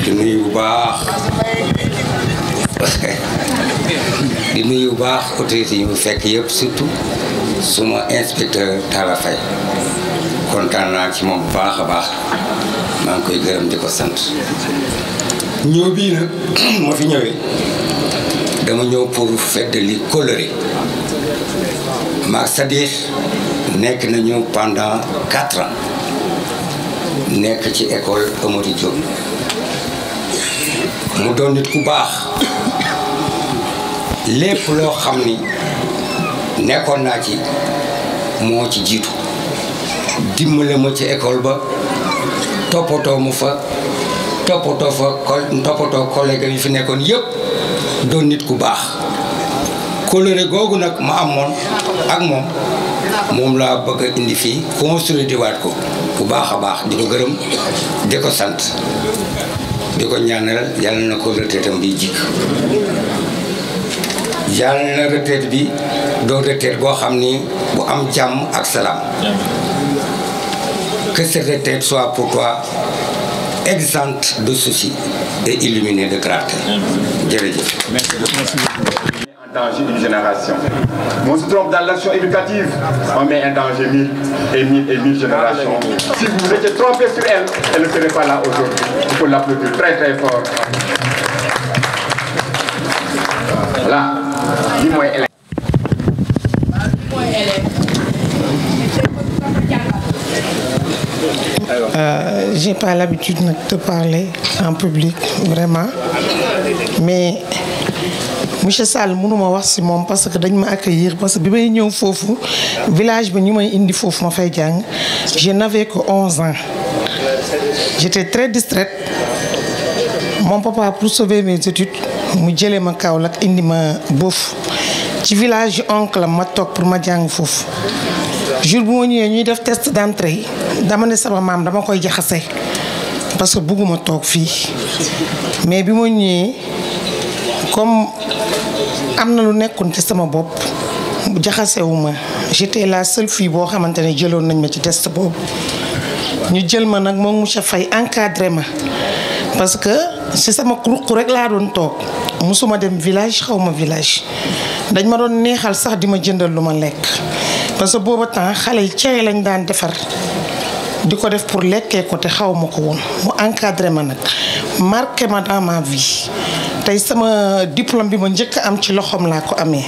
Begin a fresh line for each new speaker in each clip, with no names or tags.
di nuyu bu baax di nuyu bu baax autorités yi mu fekk yëpp surtout suma inspecteur Talla Faye kontaan naa ci moom bu baax a baax maa ngi koy gërëm di ko sant. ñëw bii nag moo fi ñëwee dama ñëw pour feddali kóllëre maag Sadikh nekk nañu pendant 4 ans nekk ci école Amady Diop mu doon nit ku baax lépp loo xam ni nekkoon naa ci moo ci jiitu dimbale ma ci école ba toppatoo mu fa toppatoo collègue yi fi nekkoon yëpp doon nit ku baax kóllëre googu nag ma amoon ak moom laa bëgg a indi fii construire waat ko bu baax a baax di ko gërëm di ko sant di ko ñaanal yàlla na ko retraitam bi jikk yàlla na retraite bi doo retraite boo xam ni bu am jàmm ak salaam que cette retraite soit pour toi exempte de soucis et illuminée de clarté. Jërëjëf.
En danger une génération. On se trompe dans l'action éducative, on met en danger 1000 et 1000 et 1000 générations. Si vous vous étiez trompé sur elle, elle ne serait pas là aujourd'hui. Il faut l'applaudir très très fort. Voilà. Dis-moi elle.
J'ai pas l'habitude de parler en public vraiment mais monsieur Sall mënuma wax ci moom parce que dañ ma accueillir parce que bi may ñëw foofu village bi ñu may indi foofu ma fay jàng je n'avais que 11 ans j'étais très distraite mon papa pour sauver mes études mu jëlee ma Kaolack indi ma Bof ci village oncle ma toog pour ma jàng foofu jour bu ma ñëwee ñuy def test d'entrée yi dama ne sama maam dama koy jaxase parce que bëgguma toog fii mais bi ma ñëwee comme am na lu nekkoon ci sama bopp jaxasewuma j'étais la seule fille boo xamante ne jëloon nañ ma ci test boobu ñu jël ma nag moom monsieur Faye encadré ma parce que ci sama ruq rek laa doon toog musuma dem village xawma village dañ ma doon neexal sax di ma jëndal lu ma lekk parce que booba temps xale yi cere lañ daan defar di ko def pour lekkee ko te xaw ma ko woon mu encadré ma nag marqué ma dans ma vie tey sama diplôme bi ma njëkk a am ci loxoom laa ko amee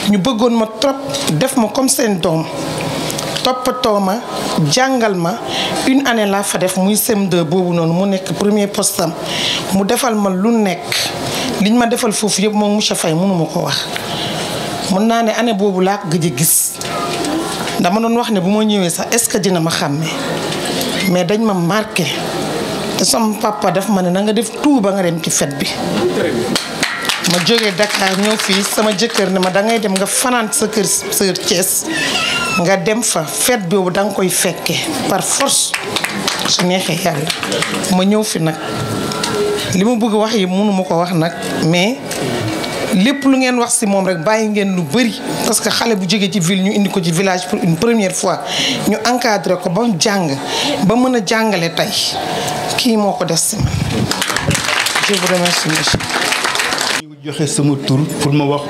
ñu bëggoon ma trop def ma comme seen doom toppatoo ma jàngal ma une année laa fa def muy CM2 boobu noonu mu nekk premier postam mu defal ma lu nekk liñ ma defal foofu yëpp moom monsieur Faye mënuma ko wax mën naa ne année boobu laa ko gëj a gis dama doon wax ne bu ma ñëwee sax est-ce que dina ma xàmme mais dañ ma marqué te sama papa daf ma ne na nga def tout ba nga dem ci fête bi ma jógee Dakar ñëw fii sama jëkkër ne ma dangay dem nga fanaan sa kër sœur Thiès nga dem fa fête boobu danga koy fekke par force su neexee yàlla ma ñëw fi nag li ma bëgg wax yi mënu ma ko wax nag mais lépp lu ngeen wax ci moom rek bàyyi ngeen lu bari parce que xale bu jógee ci ville ñu indi ko ci village pour une première fois ñu encadré ko ba mu jàng ba mën a jàngale tey kii moo ko des ci man je vous remercie monsieur.
ñu joxe sama tur pour ma wax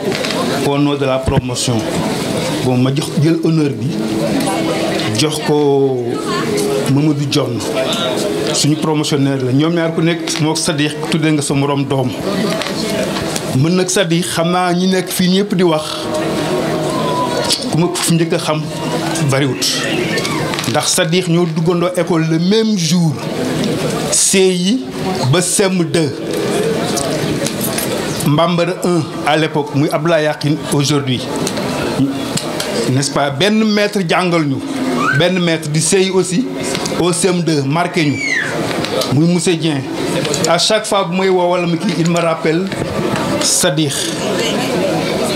au nom de la promotion bon ma jox jël honneur bi jox ko Mamadou Dione suñu promotionnaire la ñoom ñaar ku nekk moo Sadikh tuddee nga sa morom doom. mën nag Sadikh xam naa ñi nekk fii ñëpp di wax ku ma fi njëkk a xam bariwut ndax Sadikh ñoo duggandoo école le même jour CI ba CM2 Mbambara 1 à l'époque muy Abdoulaye Yakhine aujourd'hui n'est-ce pas benn maître jàngal ñu benn maître di CI aussi au CM2 marqué ñu muy monsieur Dieng à chaque fois bu may woo wala ma kii il me rappelle Sadikh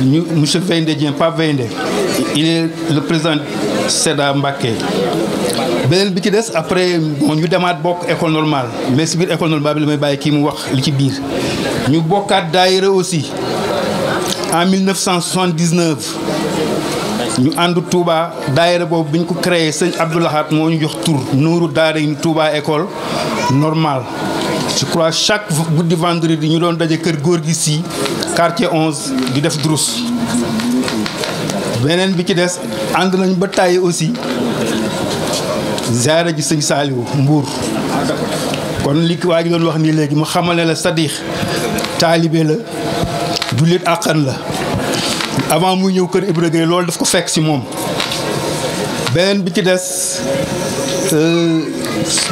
ñu monsieur Veynde Dieng Pape Veynde il est le président SEDA Mbacké beneen bi ci des après bon ñu demaat bokk école normale mais si biir école normale bi la may bàyyi kii mu wax li ci biir ñu bokkaat daayira aussi en 1979 ñu ànd Touba daayira boobu bi ñu ko créé sëñ Abdoulahat moo ñu jox tur Nuuru Daara Touba école normale je crois chaque guddi vendredi ñu doon daje kër góor gi si quartier 11 di def drus. beneen bi ci des ànd nañ ba tàyyi aussi ziyaara ji sëñ Saliou Mbour. kon li waa ji doon wax nii léegi mu xamale la Sadikh taalibe la jullit àqan la avant muy ñëw kër Ibra Gueye loolu daf ko fekk si moom. beneen bi ci des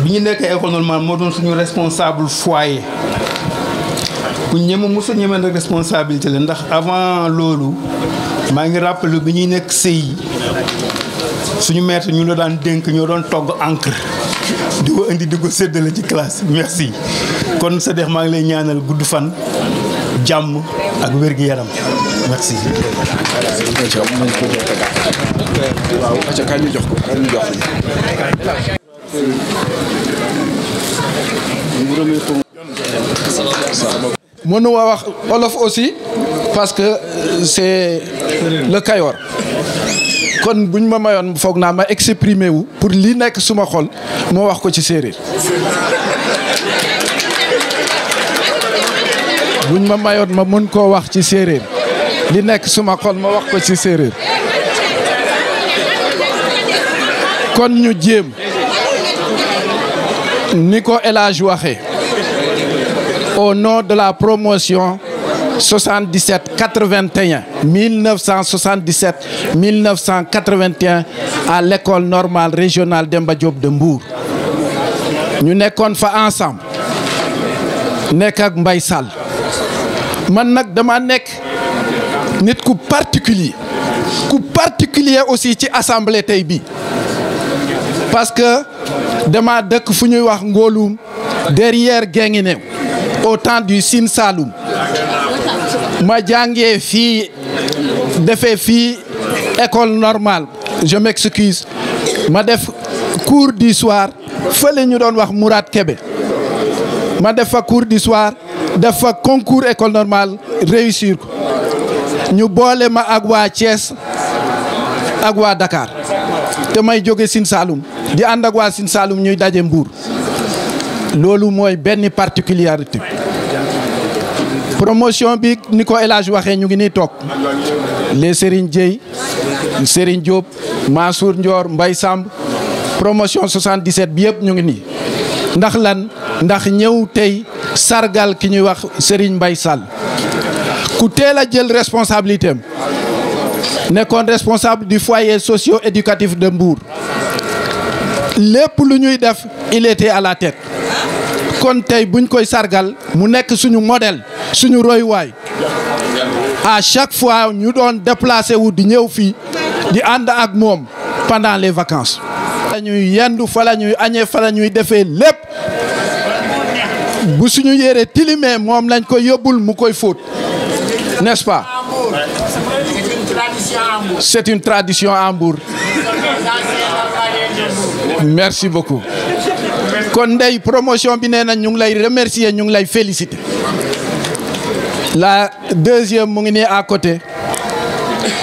bi ñu nekkee école normale moo doon suñu responsable foyer ku ñeme mos a ñeme nag responsabilité la ndax avant loolu maa ngi rappelé bi ñuy nekk CI suñu maître ñu la daan dénk ñoo doon togg encre di ko indi di ko séddale ci classe merci. kon Sadikh maa ngi lay ñaanal gudd fan jàmm ak wér-gu-yaram merci.
waaw acca kaay ñu jox ko kaay ñu jox ko.
mënuma wax olof aussi parce que c'est le Kayor kon buñ ma mayoon foog naa ma exprimer wu pour li nekk suma xol moo wax ko ci séeréer buñ ma mayoon ma mën koo wax ci séeréer li nekk suma xol ma wax ko ci séeréer kon ñu jéem ni ko El Hadj waxee au nom de la promotion 77 81 1977 1981 à l'école normale régionale Demba Diop de Mbour ñu nekkoon fa ensemble nekk ak Mbaye Sall man nag dama nekk nit ku particulier aussi ci assemblée tey bi parce que dama dëkk fu ñuy wax Ngoloum derrière Guinguinéo au temps du Sine Saloum ma jàngee fii defee fii école normale je m'excuse ma def cours du soir fële ñu doon wax Mourad Kébé ma def fa cours du soir def fa concours école normale réussir ko ñu boole ma ak waa Thiès ak waa Dakar te may jóge Sine Saloum di ànd ak waa Sine Saloum ñuy daje Mbour loolu mooy benn particularité promotion bi ni ko El Hadj waxee ñu ngi nii toog les Serigne Dieye Serigne Diop Mansour Ndior Mbaye Samb promotion 77 bi yëpp ñu ngi nii ndax lan ndax ñëw tey sargal ki ñuy wax Serigne Mbaye Sall ku teel a jël responsabilité am nekkoon responsable du foyer socio-éducatif de Mbour lépp lu ñuy def il était à la tête kon tey buñ koy sargal mu nekk suñu modèle suñu royuwaay à chaque fois ñu doon déplacé wu di ñëw fii di ànd ak moom pendant les vacances. fa la ñuy yendu fa la ñuy añee fa la ñuy defee lépp bu suñu yére tilimee moom lañ koy yóbbul mu koy fóot n'est-ce pas? C'est une tradition à Mbour. Merci beaucoup. kon ndey promotion bi nee na ñu ngi lay remercier ñu ngi lay féliciter. La deuxième mu ngi nii à côté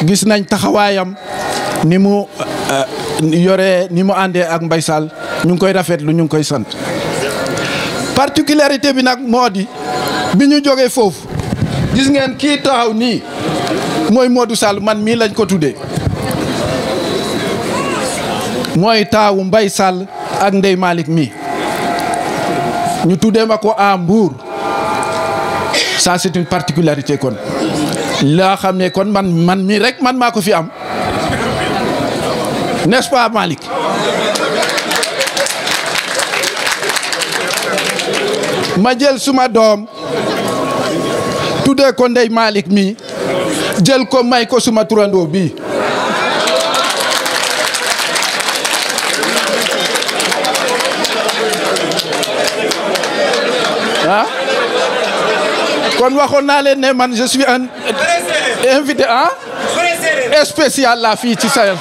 gis nañ taxawaayam ni mu yore ni mu àndee ak Mbaye Sall ñu ngi koy rafetlu ñu ngi koy sant. particularité bi nag moo di bi ñu jógee foofu gis ngeen kii taxaw nii mooy Modou Sall man mii lañ ko tuddee mooy taawu Mbaye Sall ak Ndeye Malick mii ñu tuddee ma ko à Mbour. Ça c'est une particularité kon laa xam ne kon man mii rek man maa ko fi am n'est-ce pas Malick? ma jël suma doom tuddee ko Ndeye Malick mii jël ko may ko suma turandoo bii ah kon waxoon naa leen ne man je suis un invité spécial la fii ci Sahel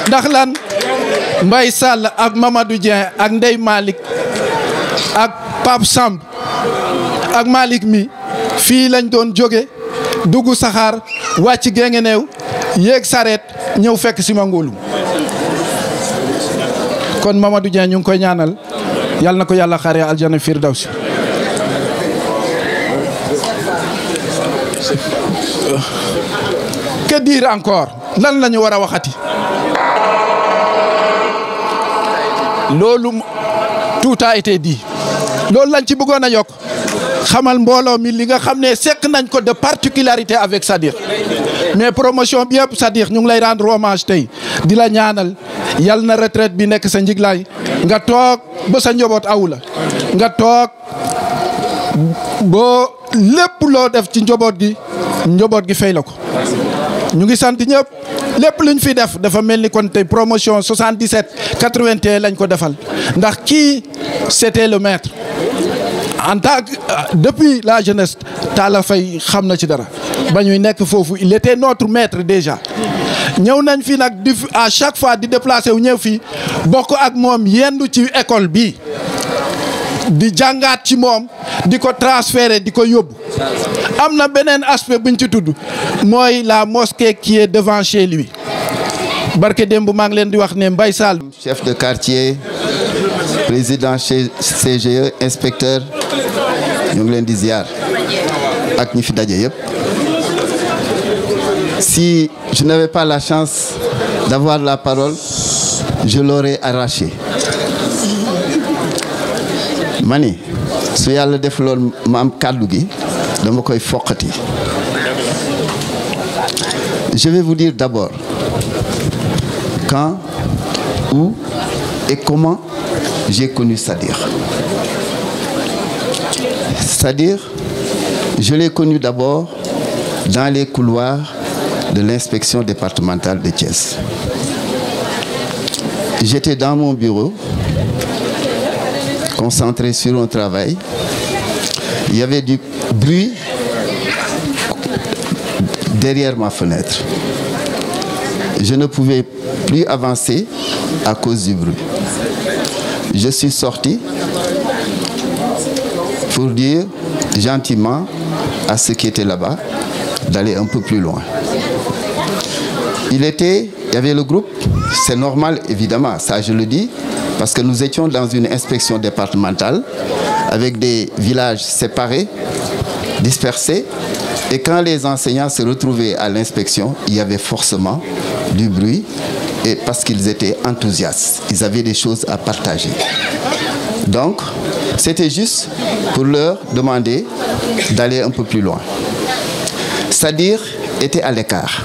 ndax lan Mbaye Sall ak Mamadou Dieng ak Ndeye Malick ak Pape Samb ak Malick mi fii lañ doon jóge dugg saxaar wàcc Guinguinéo yéeg sareet ñëw fekk si ma Ngoloum kon Mamadou Dieng ñu ngi koy ñaanal yàlla na ko yàlla xaaree aljana firdawsi. Que dire encore lan la ñu war a waxati loolu tout a été dit loolu lañ ci bëggoon a yokk xamal mbooloo mi li nga xam ne sekk nañ ko de particularité avec Sadikh mais promotion bi yëpp Sadikh ñu ngi lay rendre hommage tey di la ñaanal yal na retraite bi nekk sa njiglaay nga toog ba sa njaboot aw la nga toog boo lépp loo def ci njaboot gi fay la ko. ñu ngi sant ñëpp lépp luñ fi def dafa mel ni kon tey promotion 77 81 lañ ko defal ndax kii c'était le maître en tant que depuis la jeunesse Talla Faye xam na ci dara ba ñuy nekk foofu il était notre maître déjà ñëw nañ fi nag di à chaque fois di déplacé wu ñëw fii bokk ak moom yendu ci école bi di jàngaat ci moom di ko transférer di ko yóbbu am na beneen aspect buñ ci tudd mooy la mosquée qui est devant chez lui barke démb maa ngi leen di wax ne Mbaye Sall
chef de quartier président CGE inspecteur ñu ngi leen di ziar ak ñi fi daje yëpp. Si je n'avais pas la chance d'avoir la parole je l'aurais arraché mani su yàlla def loolu ma am kàddu gi dama koy foqati. Je vais vous dire d'abord quand, où et comment j'ai connu Sadikh. Sadikh, je l'ai connu d'abord dans les couloirs de l'inspection départementale de Thiès. J'étais dans mon bureau, concentré sur un travail. Il y avait du bruit derrière ma fenêtre. Je ne pouvais plus avancer à cause du bruit. Je suis sorti pour dire gentiment à ceux qui étaient là-bas d'aller un peu plus loin. Il y avait le groupe, c'est normal évidemment, ça je le dis, parce que nous étions dans une inspection départementale avec des villages séparés, dispersés, et quand les enseignants se retrouvaient à l'inspection, il y avait forcément du bruit, et parce qu'ils étaient enthousiastes, ils avaient des choses à partager. Donc, c'était juste pour leur demander d'aller un peu plus loin. Sadikh était à l'écart.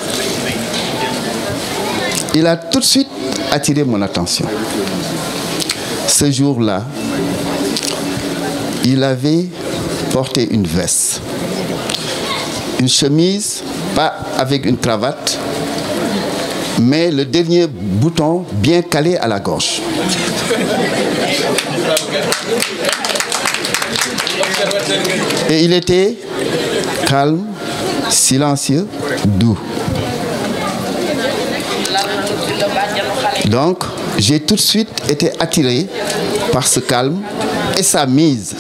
Il a tout de suite attiré mon attention. Ce jour-là, il avait porté une veste, une chemise, pas avec une cravate, mais le dernier bouton bien calé à la gorge. Et il était calme, silencieux, doux. Donc, j'ai tout de suite été attiré par ce calme et sa mise.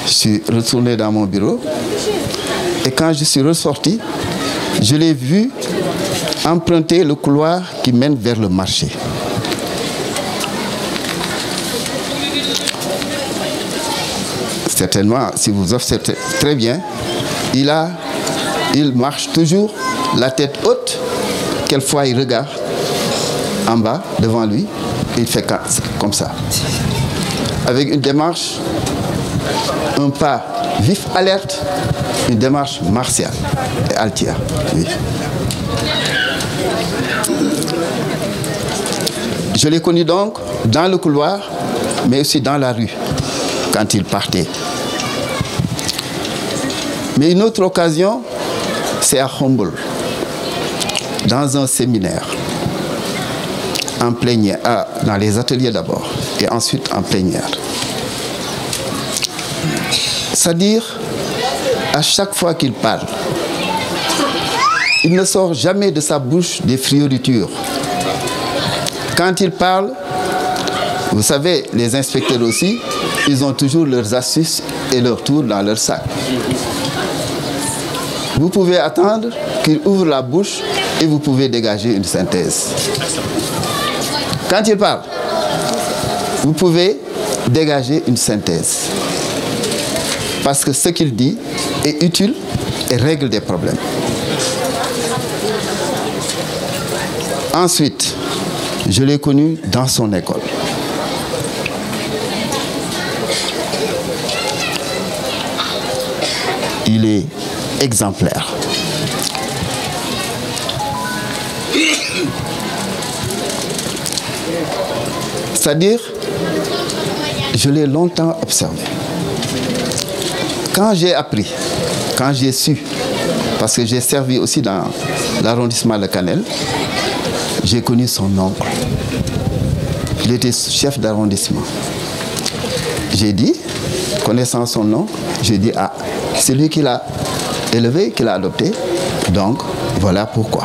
Je suis retourné dans mon bureau et quand je suis ressorti, je l'ai vu emprunter le couloir qui mène vers le marché. Certainement, si vous observez très bien, il marche toujours la tête haute. Quelquefois, il regarde en bas, devant lui, et il fait comme ça. Avec une démarche, un pas vif, alerte, une démarche martiale et altière. Oui. Je l'ai connu donc dans le couloir, mais aussi dans la rue, quand il partait. Mais une autre occasion, c'est à Humble, dans un séminaire, en plénière, dans les ateliers d'abord, et ensuite en plénière. C'est-à-dire, à chaque fois qu'il parle, il ne sort jamais de sa bouche des fioritures. Quand il parle, vous savez, les inspecteurs aussi, ils ont toujours leurs astuces et leurs tours dans leur sac. Vous pouvez attendre qu'il ouvre la bouche et vous pouvez dégager une synthèse. Quand il parle, vous pouvez dégager une synthèse. Parce que ce qu'il dit est utile et règle des problèmes. Ensuite, je l'ai connu dans son école. Il est exemplaire. C'est-à-dire, je l'ai longtemps observé. Quand j'ai appris, quand j'ai su, parce que j'ai servi aussi dans l'arrondissement de Canel, j'ai connu son oncle. Il était chef d'arrondissement. J'ai dit, connaissant son nom, j'ai dit, ah, c'est lui qui l'a élevé, qui l'a adopté, donc voilà pourquoi.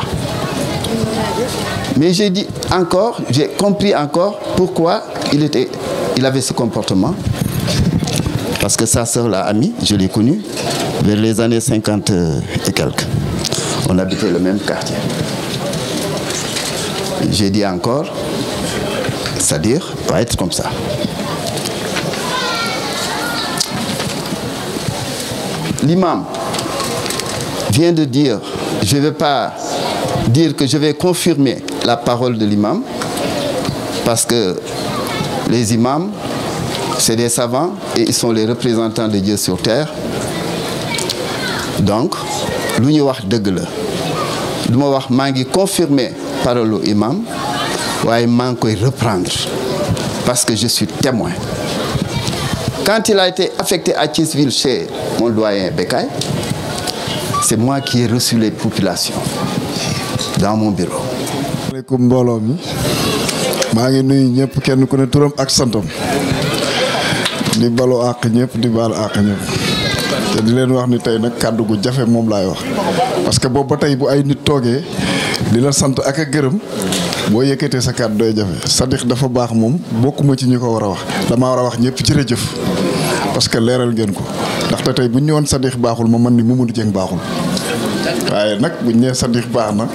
Mais j'ai dit encore, j'ai compris encore pourquoi il avait ce comportement. Parce que sa sœur l'a amie, je l'ai connue, vers les années 50 et quelques. On habitait le même quartier. J'ai dit encore, c'est-à-dire, pas être comme ça. L'imam vient de dire, je ne vais pas dire que je vais confirmer la parole de l'imam, parce que les imams, c'est des savants et ils sont les représentants de Dieu sur terre. Donc, lu ñu wax dëgg la du ma wax maa ngi confirmer parole u imam waaye maa ngi koy reprendre parce que je suis témoin. Quand il a été affecté à Thiesville chez mon doyen Bekay, c'est moi qui ai reçu les populations dans mon bureau.
Asalaamaaleykum mbooloo mi maa ngi nuyu ñëpp kenn ku ne turam ak santam di balu àq ñëpp di baal àq ñëpp te di leen wax ni tey nag kàddu gu jafe moom laay wax parce que boobu ba tey bu ay nit toogee di la sant ak a gërëm boo yëkkatee sa kàddu doy jafe Sadikh dafa baax moom bokkuma ci ñi ko war a wax damaa war a wax ñëpp jërëjëf parce que leeral ngeen ko ndaxte tey bu ñu ñëwoon Sadikh baaxul ma mën ni Mamadou Dieng baaxul waaye nag bu ñu nee Sadikh baax na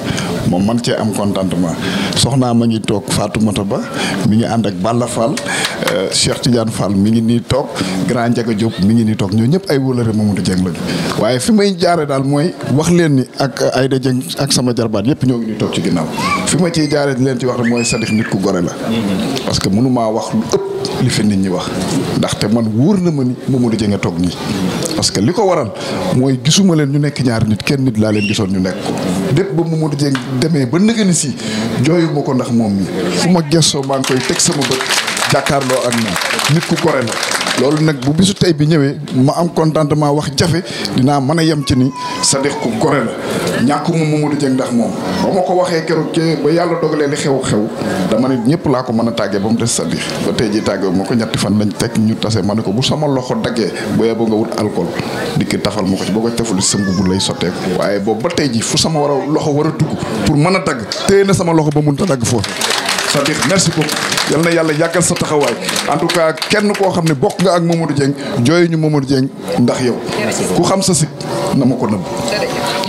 moom man cee am contentement soxnaa ma ngi toog Fatoumata Ba mi ngi ànd ak Balla Fall Cheikh Tidiane Fall mi ngi nii toog Grand Ndiaga Diop mi ngi nii toog ñoo ñëpp ay wóolare Mamadou Dieng lañu waaye fi may jaare daal mooy wax leen ni ak Aïda Dieng ak sama jarbaat yëpp ñoo ngi nii toog ci ginnaaw fi ma ciy jaare di leen ci wax rek mooy Sadikh nit ku gore la parce que mënumaa wax lu ëpp li fi nit ñi wax ndaxte man wóor na ma ni Mamadou Dieng a toog nii parce que li ko waral mooy gisuma leen ñu nekk ñaari nit kenn nit laa leen gisoon ñu nekk ko dépp ba Mamadou Dieng demee ba nëgëni si jooyu ma ko ndax moom mi fu ma gëstoo maa ngi koy teg sama bët jàkkaarloo ak moom nit ku gore la loolu nag bu bisu tey bi ñëwee ma am contentement wax jafe dinaa mën a yem ci ni Sadikh ku gore la ñàkkuma Mamadou Dieng ndax moom ba ma ko waxee keroog ci ba yàlla dogalee li xew dama ne ñëpp laa ko mën a tàggee ba mu des Sadikh ba tey ji tàggee ma ko ñetti fan lañ teg ñu tase ma ne ko bu sama loxo daggee bu yeboo nga wut alcool dikki tafal ma ko ci boo ko teful sa mbubb lay sotteeku waaye boobu ba tey ji fu sama loxo war a dugg pour mën a dagg téye na sama loxo ba mun ta dagg foofu Sadikh merci beaucoup yal na yàlla yàggal sa taxawaay en tout cas kenn koo xam ne bokk nga ak Mamadou Dieng jooyu ñu Mamadou Dieng ndax yow ku xam sa sikk na ma ko nëbb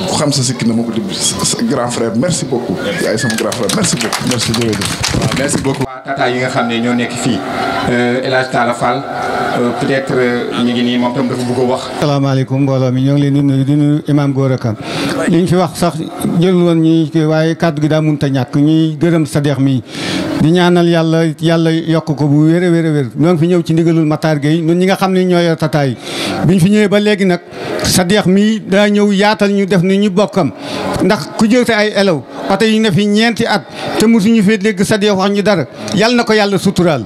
ku xam sa sikk na ma ko nëbb grand frère merci beaucoup yaay sama grand frère merci beaucoup merci jërëjëf.
waaw merci beaucoup. waa tata yi nga xam ne ñoo nekk fii El Hadj Talla Fall peut-être ñu ngi nii moom tam dafa bëgg a wax.
salaamaaleykum mbooloo mi ñoo ngi leen di nuyu Imam Gora Kane li ñu fi wax sax jël woon ñi waaye kàddu gi daa mënut a ñàkk ñuy gërëm Sadikh mi di ñaanal yàlla yokk ko bu wér a wér ñoo ngi fi ñëw ci ndigalul Matar Gueye ñun ñi nga xam ne ñoo yor tataay biñ fi ñëwee ba léegi nag Sadikh mi daa ñëw yaatal ñu def ni ñu bokkam ndax ku jël ay élèves oto yi ne fi ñeenti at te mosuñu fee dégg Sadikh wax ñu dara yal na ko yàlla suturaal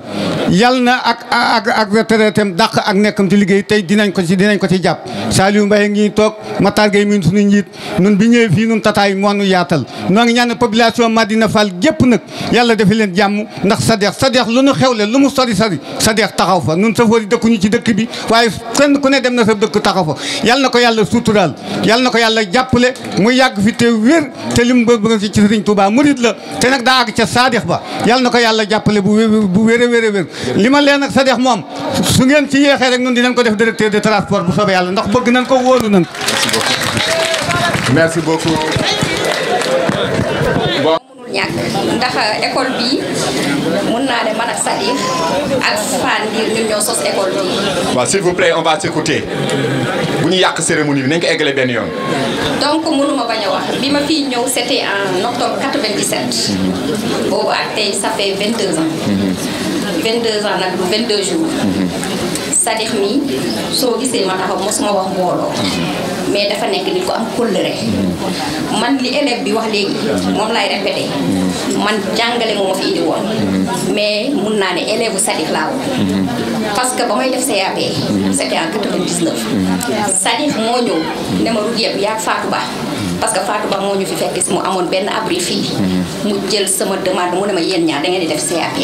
yal na ak retraitem dàq ak nekkam ci liggéey tey dinañ ko ci jàpp Saliou Mbaye ngi toog Matar Gueye mi suñu njiit nun bi ñëwee fii nun tataay moo nu yaatal noo ngi ñaan population Madina Fall gépp nag yàlla defi leen jàmm ndax Sadikh lu nu xewle lu mu sori Sadikh taxaw fa nun safoor yi dëkkuñu ci dëkk bi waaye kenn ku ne dem na sa dëkk taxaw fa yal na ko yàlla suturaal yal na ko yàlla jàppale mu yàgg fi te wér te li mu bëgg ci Sëriñ Tuubaa murid la te nag daa àgg ca Sadikh ba yal na ko yàlla jàppale bu wér a wér li ma leen nag Sadikh moom su ngeen ci yéexee rek nun dinañ ko def directeur de transport bu soobee yàlla ndax bëgg nañ ko wóolu nañ
merci beaucoup
ñàkk ndax école bi mun naa ne man ak Sadikh ak Fane Ndir ñun ñoo sos école bi.
waaw s'il vous plaît on va s'écouter bu ñu yàq cérémonie bi nañ ko eggale benn yoon.
donc mënuma bañ a wax bi ma fiy ñëw c'était en octobre 97. boobu ak tey ça fait 22 ans. 22 ans nag 22 jours. Sadikh mi soo gisee ma taxaw mosuma wax mbooloo. mais dafa nekk nit ko am kóllëre. man li élève bi wax léegi moom laay répété. man jàngale moo ma fi indi woon. mais mun naa ne élève Sadikh laa woon. parce que ba may def CAP. c'était en 99. Sadikh moo ñëw ne ma Rouguette yaa Fatou Ba. parce que Fatou Ba moo ñu fi fekk si mu amoon benn abri fii. mu jël sama demande mu ne ma yéen ñaar da ngeen di def CAP.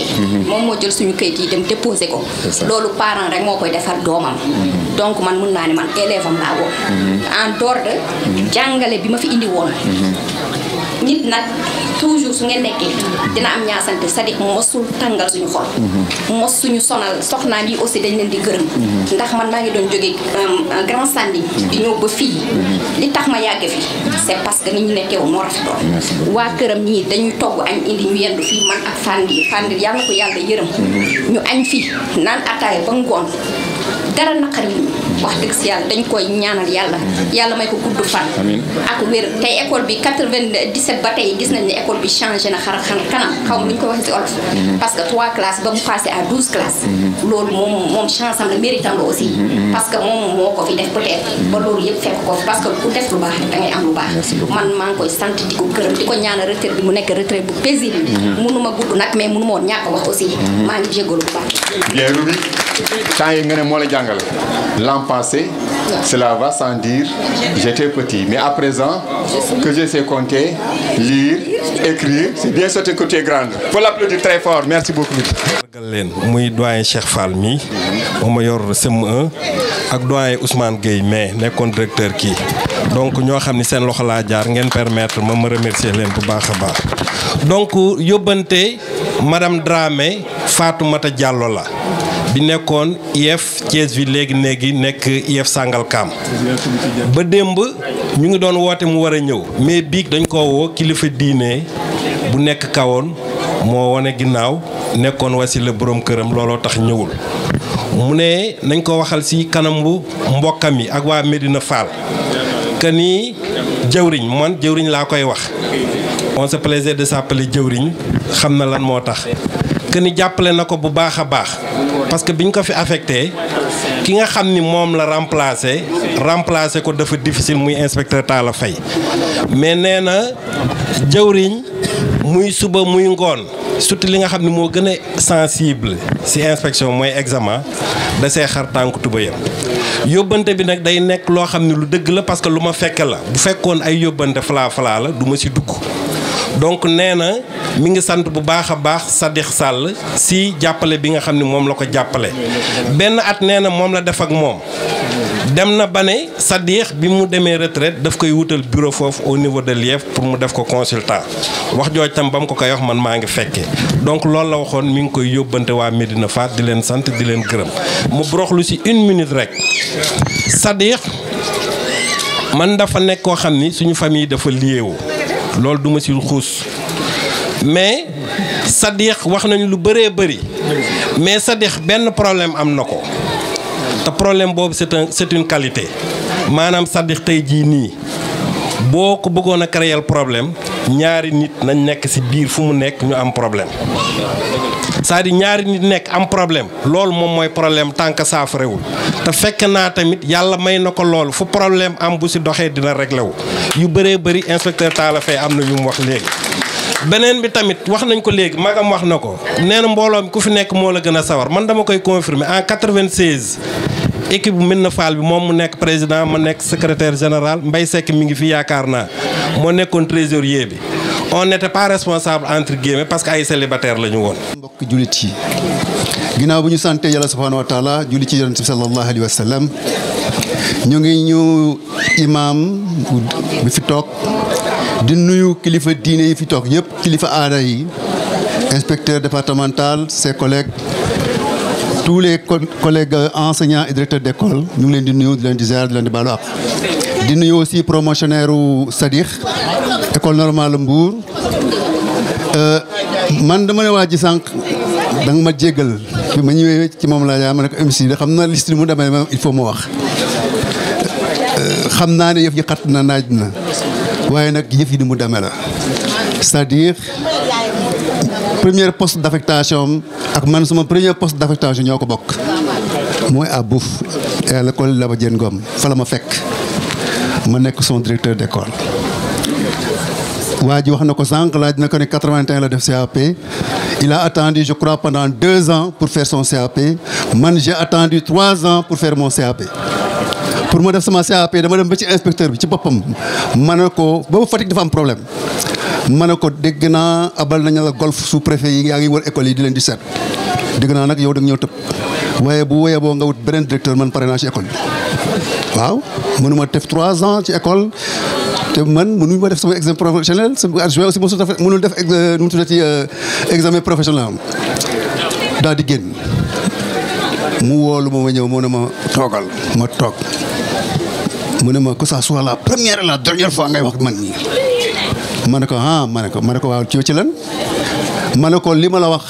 moom moo jël suñu kayit yi dem déposé ko. loolu parent rek moo koy defar doomam. donc man mun naa ne man élève am laa woon. en dehors de jàngale bi ma fi indi woon. nit nag toujours su ngeen nekkee dina am ñaasante Sadikh mosul tàngal suñu xol. mos suñu sonal soxnaam yi aussi dañ leen di gërëm. ndax man maa ngi doon jógee Grand Sandi di ñëw ba fii. li tax ma yàgg fi c'est parce que ni ñu nekkee woon moo rafetoon. waa këram ñii dañuy togg añ indi ñu yendu fii man ak Fane Ndir yàlla na ko yàlla yërëm. ñu añ fii naan ataaya ba ngoon. dara naqar yi wax dëgg si yàlla dañ koy ñaanal yàlla may ko gudd fan ak wér tey école bi 97 ba tey gis nañ ne école bi changé na kanam xaw ma lu ñu ko waxee si olof parce que 3 classes ba mu passé à 12 classes loolu moom chance am la méritam la aussi parce que moom moo ko fi def peut-être ba loolu yëpp fekk ko fi parce que ku def lu baax rek da ngay am lu baax man maa ngi koy sant di ko gërëm di ko ñaanal retraite bi mu nekk retraite bu paisible mënuma gudd nag mais mënuma woon ñàkk wax aussi maa ngi jégalu bu baax
bien Ruby temps yi nga ne moo la jàngal l'an passé cela va sans dire j'étais petit mais à présent que je sais compter lire écrire c'est bien certain que tu es grande faut l'applaudir très fort merci beaucoup.
leen muy doyen Cheikh Fall mi moom ma yor CM1 ak doyen Ousmane Gueye mais nekkoon directeur kii donc ñoo xam ni seen loxo laa jaar ngeen permettre ma remercier leen bu baax a baax donc yóbbante madame Dramé Fatoumata Diallo la bi nekkoon IEF Thiès bi léegi nekk IEF Sangalkam ba démb ñu ngi doon woote mu war a ñëw mais biig dañ ko woo kilifa diine bu nekk kawoon moo wane ginnaaw nekkoon wasila borom këram looloo tax ñëwul mu ne nañ ko waxal ci kanamu mbokkam yi ak waa Medina Fall que ni jëwriñ man jëwriñ laa koy wax on se plaisait de s'appeler jëwriñ xam na lan moo tax que ni jàppale na ko bu baax a baax parce que biñ ko fi affecté ki nga xam ni moom la remplacer ko dafa difficile muy inspecteur Talla Faye mais nee na jëwriñ muy suba muy ngoon surtout li nga xam ni moo gën a sensible ci inspection mooy examen da see xar tànk tubayam yóbbante bi nag day nekk loo xam ne lu dëgg la parce que lu ma fekk la bu fekkoon ay yóbbante falaa la du ma ci dugg donc nee na mi ngi sant bu baax a baax Sadikh Sall ci jàppale bi nga xam ne moom la ko jàppale benn at nee na moom la def ak moom dem na ba ne Sadikh bi mu demee retraite daf koy wutal bureau foofu au niveau de l'IEF pour mu def ko consultant wax jooj tam ba mu ko koy wax man maa ngi fekkee donc loolu la waxoon mi ngi koy yóbbante waa Medina Fall di leen sant di leen gërëm mu broxlu ci 1 minute rek Sadikh man dafa nekk koo xam ni suñu famille dafa liéewu loolu duma ci xuus mais Sadikh wax nañu lu bëree bëri mais Sadikh benn problème am na ko te problème boobu c'est une qualité maanaam Sadikh tey jii nii boo ko bëggoon a créer problème ñaari nit nañ nekk ci biir fu mu nekk ñu am problème c'est-à-dire ñaari nit nekk am problème loolu moom mooy problème tant que saafarewul te fekk naa tamit yàlla may na ko loolu fu problème am bu ci doxee dina réglé wu yu bëree bëri inspecteur Talla Faye am na yu mu wax léegi. beneen bi tamit wax nañ ko léegi magam wax na ko nee na mbooloo mi ku fi nekk moo la gën a sawar man dama koy confirmer en 96 équipe bu Medina Fall bi moom mu nekk président ma nekk secrétaire général Mbaye Seck mi ngi fi yaakaar naa moo nekkoon trésorier bi on n'était pas responsable entre guillemets parce que ay célibataire la ñu woon.
mbokk jullit yi ginnaaw bu ñu sante yàlla subhanahu wa taala julli ci yonent bi sallallahu alayhi wa sallam ñu ngi ñu imam bi fi toog di nuyu kilifa diine yi fi toog yëpp kilifa aada yi inspecteur départemental ses collègues tous les collègues enseignants et directeurs d'école ñu ngi leen di nuyu di leen di ziar di leen di baalu àq di nuyu aussi promotionnaire u Sadikh école normale Mbour man dama ne waa ji sànq da nga ma jéggal bi ma ñëwee ci moom laa yaa ma ne ko MC da xam na liste mu demee il faut ma wax xam naa ne yëf yi xat na naaj na waaye nag yëf yi ni mu demee la c'est-à-dire premier poste d'affectation ak man sama premier poste d'affectation ñoo ko bokk mooy à Bouf et à l'école Laba Diène Ngom fa la ma fekk ma nekk son directeur d'école waa ji wax na ko sànq laaj na ko ne 81 la def CAP il a attendu je crois pendant 2 ans pour faire son CAP man j'ai attendu 3 ans pour faire mon CAP pour ma def sama CAP dama dem ba ci inspecteur bi ci boppam ma ne ko boobu Fatick dafa am problème ma ne ko dégg naa abal nañu la golf sous préfet yi yaa ngi wër école yi di leen di seet dégg naa nag yow da nga ñëw tëb waaye bu wéyee boo nga wut beneen directeur man pare naa ci école bi waaw mënuma def 3 ans ci école te man mënuñu ma def sama examen professionnel sama adjoint aussi mosul def mënul def nu mu tuddati examen professionnel am daal di génn mu woolu ma ñëw mu ne ma toogal ma toog mu ne ma que ça soit la première et la dernière fois ngay wax man nii ma ne ko ma ne ko waaw ci lan ma ne ko li ma la wax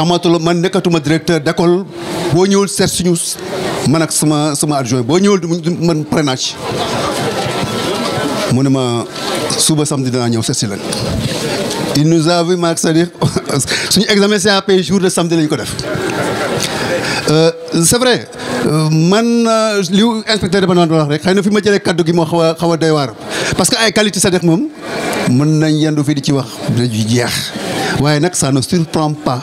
amatul man nekkatuma directeur d'école boo ñëwul seet suñu man ak sama adjoint boo ñëwul man prénage mu ne ma suba samedi dinaa ñëw seet si leen il nous a vu maak c'est-à-dire suñu examen CAP jour de samedi lañu ko def c'est vrai man li inspecteur départemental wax rek xëy na fi ma jëlee kaddu gi moo xaw a doy waar parce que ay qualité c'est-à-dire moom mën nañ yendu fii di ci wax dañuy jeex waaye nag ça ne surprend pas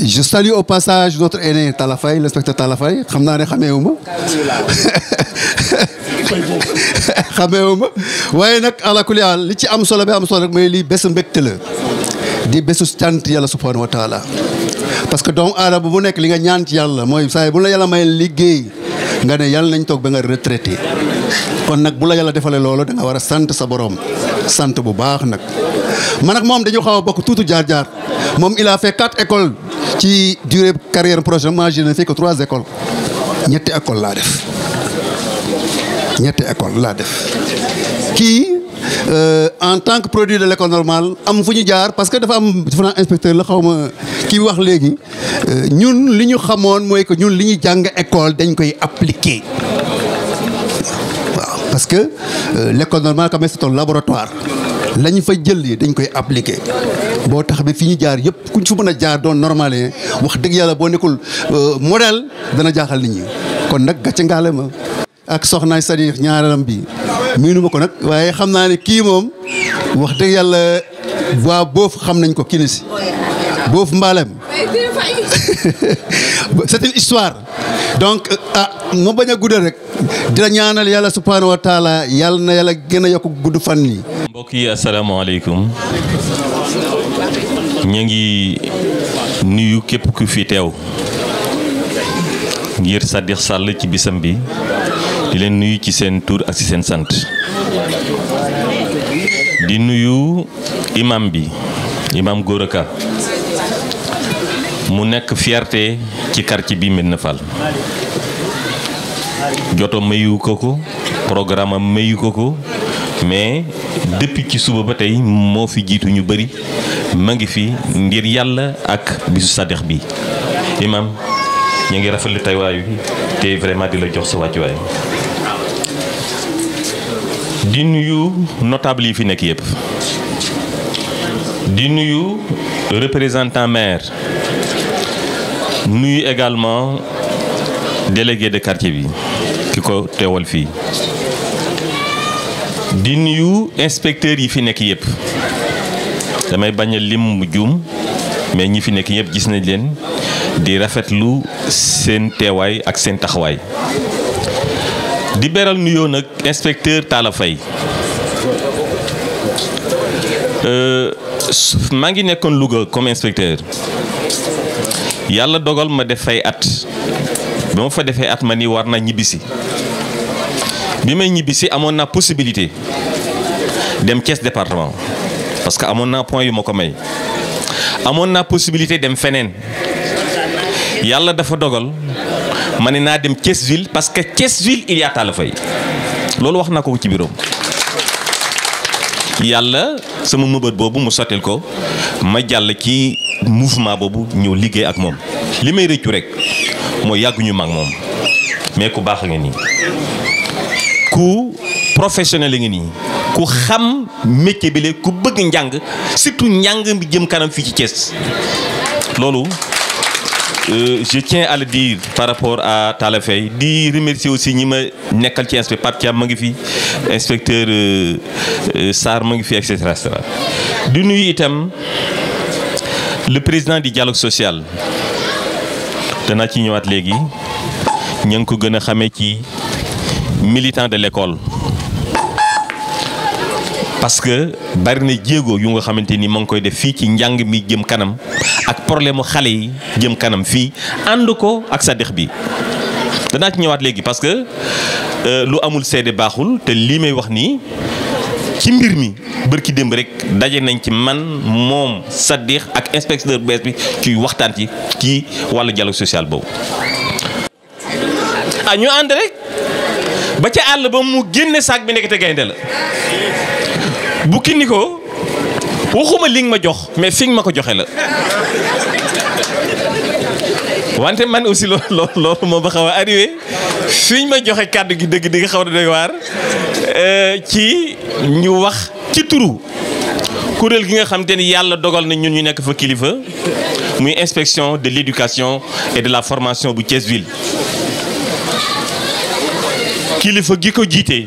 je salue au passage notre aîné Talafay l'inspecteur Talafay xam naa ne xameewuma waaye nag ala kulli haal li ci am solo bi am solo rek mooy lii bésu mbégte la di bésu cant yàlla subhanahu wa taala parce que doomu aadama bu nekk li nga ñaan ci yàlla mooy saa bu la yàlla may liggéey nga ne yàlla nañ toog ba nga retraité kon nag bu la yàlla defalee loolu da nga war a sant sa borom sant bu baax nag man ak moom dañu xaw a bokk tuuti jaar-jaar moom il a fait 4 écoles ci durée carrière professionnelle moi je n'ai fait que 3 écoles ñetti école laa def kii en tant que produit de l'école normale am fu ñu jaar parce que dafa am différent inspecteur la xaw ma kii wax léegi ñun li ñu xamoon mooy que ñun li ñu jàng école dañ koy appliquer waaw parce que l'école normale quand même c'est un laboratoire la ñu fa jël yi dañ koy appliquer boo tax bi fi ñu jaar yëpp kuñ fu mën a jaar doon normalé wax dëgg yàlla boo nekkul modèle dana jaaxal nit ñi kon nag gàcce ngaale ma ak soxnaay c'est-à-dire ñaareelam bi miinu ma ko nag waaye xam naa ne kii moom wax dëgg yàlla waa boofu xam nañ ko kii na si boofu mbaalem c'est une histoire donc ma bañ a guddal rek dina ñaanal yàlla subhanahu wa taala yàlla na yàlla gën a yokk gudd fan yi
mbokk yi asalaamaaleykum ñu ngi nuyu képp ku fi teew ngir Sadikh Sall ci bisam bi di leen nuyu ci seen tur ak ci seen sant di nuyu imam bi imam Gora Ka mu nekk fierté ci quartier bi Médina Fall joto mayu ko programme am mayu ko mais depuis ci suba ba tey moo fi jiitu ñu bëri ma ngi fi ngir yàlla ak bisu Sadikh bi imam ñu ngi rafetlu taywaayu te vraiment di la jox sa wàccuwaay di nuyu notable yi fi nekk yëpp di nuyu représentant maire nuyu également délégué de quartier bi ki ko teewal fii di nuyu inspecteurs yi fi nekk yëpp damay bañ a lim mu juum mais ñi fi nekk yëpp gis nañ leen di rafetlu seen teewaay ak seen taxawaay di beral nuyoo nag inspecteur Talla Faye maa ngi nekkoon Louga comme inspecteur yàlla dogal ma def fay at ba ma fa defee at ma ni war na ñibbisi bi may ñibbisi amoon naa possibilité dem Thiès département parce que amoon naa point yu ma ko may amoon naa possibilité dem feneen yàlla dafa dogal ma ne naa dem Thiès ville parce que Thiès ville il y a Talla Faye loolu wax naa ko ci bureau yàlla sama mëbët boobu mu sottil ko ma jàll ci mouvement boobu ñëw liggéey ak moom. li may rëccu rek mooy yàgguñu mag moom mais ku baax nga nii ku professionnel nga nii ku xam métier bi la ku bëgg njàng surtout njàng bi jëm kanam fii ci Thiès loolu. Je tiens à le dire par rapport à Talla Faye di remercier aussi ñi ma nekkal ci inspecteur Pape Thiam ma ngi fi inspecteur Sarr ma ngi fi et cetera di nuyu itam le président du dialogue social danaa ci ñëwaat léegi ña ngi ko gën a xamee ci militant de l'école parce que bari na jéego yu nga xamante ni ma ngi koy def fii ci njàng mi jëm kanam ak problème mu xale yi jëm kanam fii ànd ko ak Sadikh bi danaa ci ñëwaat léegi parce que lu amul seede baaxul te lii may wax nii ci mbir mi bërki démb rek daje nañ ci man moom Sadikh ak inspecteur bees bi ci waxtaan ci wàllu dialogue social boobu. ñu ànd rek ba ca àll ba mu génne saak bi nekk te gaynde la bu kindi ko waxuma li nga ma jox mais fi nga ma ko joxe la wante man aussi loolu moo ba xaw a arrivé fi ñu ma joxe kàddu gi dëgg di nga xaw a doy waar ci ñu wax ci turu kuréel gi nga xam te ni yàlla dogal na ñun ñu nekk fa kilifa muy inspection de l'éducation et de la formation bu Thiès ville kilifa gi ko jiite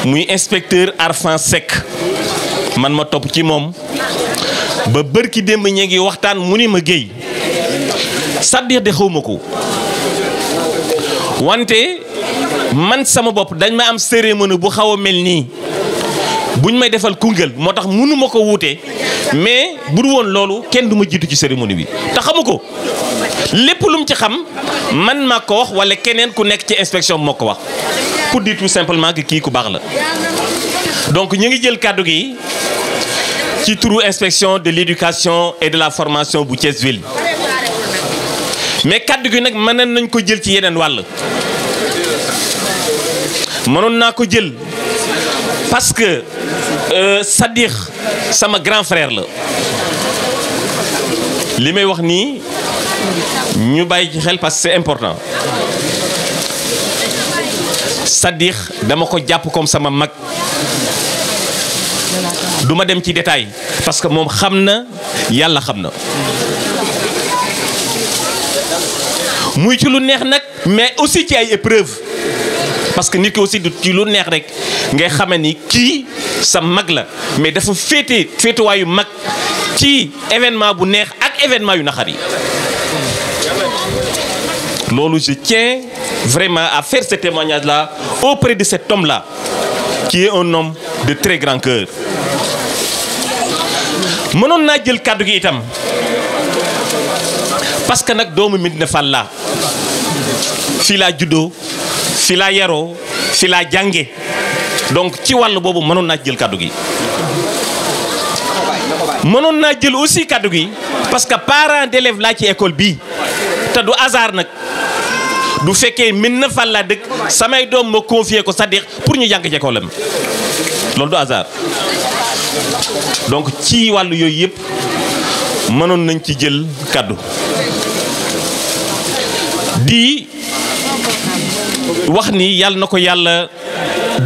muy inspecteur Arfan Seck man ma topp ci moom ba bërki démb ñee ngi waxtaan mu ni ma géey Sadikh de xaw ma ko wante man sama bopp dañ ma am cérémonie bu xaw a mel nii buñ may defal Koungheul moo tax mënu ma ko wuute mais bu du woon loolu kenn du ma jiitu ci cérémonie bi te xamu ko lépp lu mu ci xam man maa ko wax wala keneen ku nekk ci inspection moo ko wax pour dire tout simplement que kii ku baax la donc ñu ngi jël kàddu gi ci turu inspection de l'éducation et de la formation bu Thiès ville mais kàddu gi nag mën nañ ko jël ci yeneen wàll mënoon naa ko jël parce que Sadikh sama grand frère la li may wax nii ñu bàyyi ci xel parce que c'est important Sadikh dama ko jàpp comme sama mag du ma dem ci détail parce que moom xam na yàlla xam na muy ci lu neex nag mais aussi ci ay épreuves parce que nit ki aussi du ci lu neex rek ngay xame ni kii sa mag la mais dafa féetuwaayu mag ci événement bu neex ak événement yu naxar yi loolu je tiens vraiment à faire ce témoignage là auprès de cet homme là qui est un homme de très grand cœur mënoon naa jël kàddu gi itam parce que nag doomu Médina Fall laa fii laa juddoo fii laa yaroo fii laa jànge donc ci wàll boobu mënoon naa jël kàddu gi mënoon naa jël aussi kàddu gi parce que parent d'élève laa ci école bii te du hasard nag du fekkee Médina Fall laa dëkk samay doom ma confier ko Sadikh pour ñu jàng ci école am loolu du hasard donc ci wàllu yooyu yëpp mënoon nañ ci jël kàddu di wax ni yàlla na ko yàlla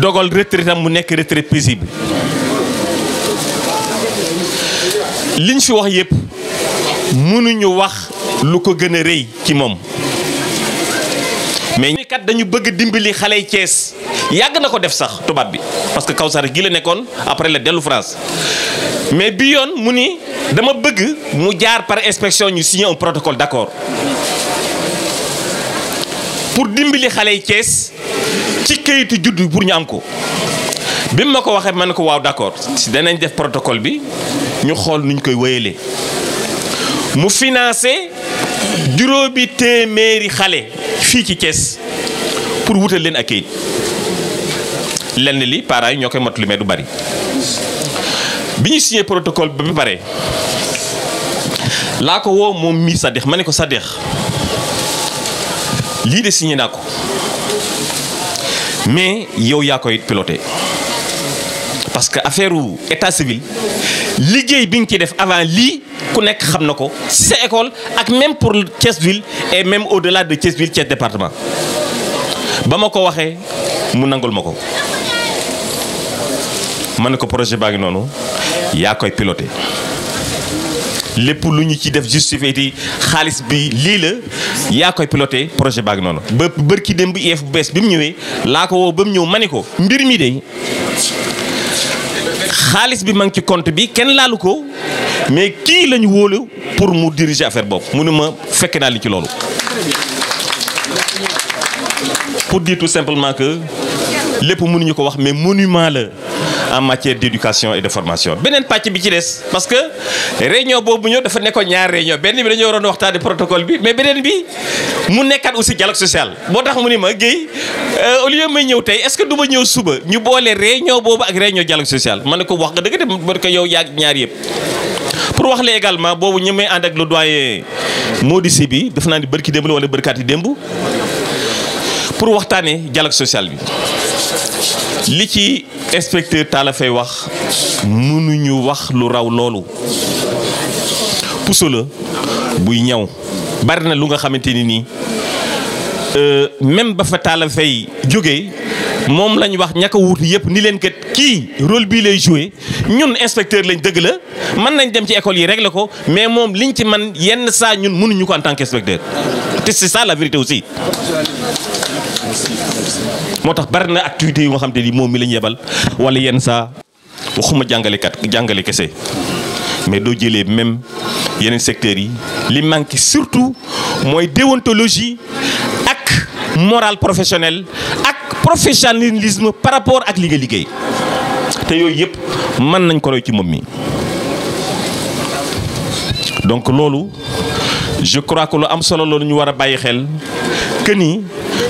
dogal retraite am mu nekk retraite paisible liñ fi wax yëpp mënuñu wax lu ko gën a rëy ci moom mais ñi kat dañu bëgg dimbali xale yi Thiès yàgg na ko def sax tubaab bi parce que Kawsara gi la nekkoon après la dellu France mais bi yoon mu ni dama bëgg mu jaar par inspection ñu signer un protocole d'accord pour dimbali xale yi Thiès ci kayitu juddu pour ñu am ko bi ma ko waxee ma ne ko waaw d'accord si danañ def protocole bi ñu xool nuñ koy wéyalee mu financé juróomi téeméeri xale fii ci Thiès pour wutal leen ak kayit lenn li parents yi ñoo koy mottali mais du bari bi ñu signé protocole ba bi pare laa ko woo moom mii Sadikh ma ne ko Sadikh lii de signé naa ko mais yow yaa koy piloté parce que affaire u état civil liggéey bi nga ci def avant lii ku nekk xam na ko si sa école ak même pour Thiès ville et même au-delà de Thiès ville Thiès département ba ma ko waxee mu nangul ma ko ma ne ko projet baa ngi noonu yaa koy piloté lépp lu ñu ci def justifié ti xaalis bi lii la yaa koy piloté projet baa ngi noonu ba bërki démb IEF bu bees bi mu ñëwee laa ko woo ba mu ñëw ma ne ko mbir mi de xaalis bi ma ngi ci compte bi kenn laalu ko mais kii lañu wóolu pour mu diriger affaire boobu mu ne ma fekk naa li ci loolu pour dire tout simplement que lépp mënuñu ko wax mais monument la en matière d'éducation et de formation beneen pàcc bi ci des parce que réunion boobu ñëw dafa nekkoon ñaar réunion benn bi dañoo waroon waxtaane protocole bi mais beneen bi mu nekkaat aussi dialogue social moo tax mu ni ma Guèye au lieu may ñëw tey est-ce que du ma ñëw suba ñu boole réunion boobu ak réunion dialogue social ma ne ko wax nga dëgg de ma ne ko yow yaag ñaar yëpp pour wax la également boobu ñu may ànd ak le doyen Modou bi def naa ni bërki démb la wala bërkaati démb pour waxtaanee dialogue social bi li ci inspecteur Talla Faye wax mënuñu wax lu raw loolu puso la buy ñaw bari na lu nga xamante ni nii même ba fa Talla Faye jógee moom lañ wax ñaka wuutu yëpp ni leen kat kii rôle bii lay joué ñun inspecteur lañ dëgg la mën nañ dem ci école yi régler ko mais moom liñ ci man yenn saa ñun mënuñu ko en tant qu'inspecteur te c'est ça la vérité aussi moo tax bari na activités yu nga xam te ni moom mi lañ yebal wala yenn saa waxuma jàngale kese mais doo jëlee même yeneen secteurs yi li manque surtout mooy déontologie ak morale professionnelle ak professionnalisme par rapport ak li nga liggéey te yooyu yëpp mën nañ ko roy ci moom mi donc loolu je crois que lu am solo loolu ñu war a bàyyi xel que ni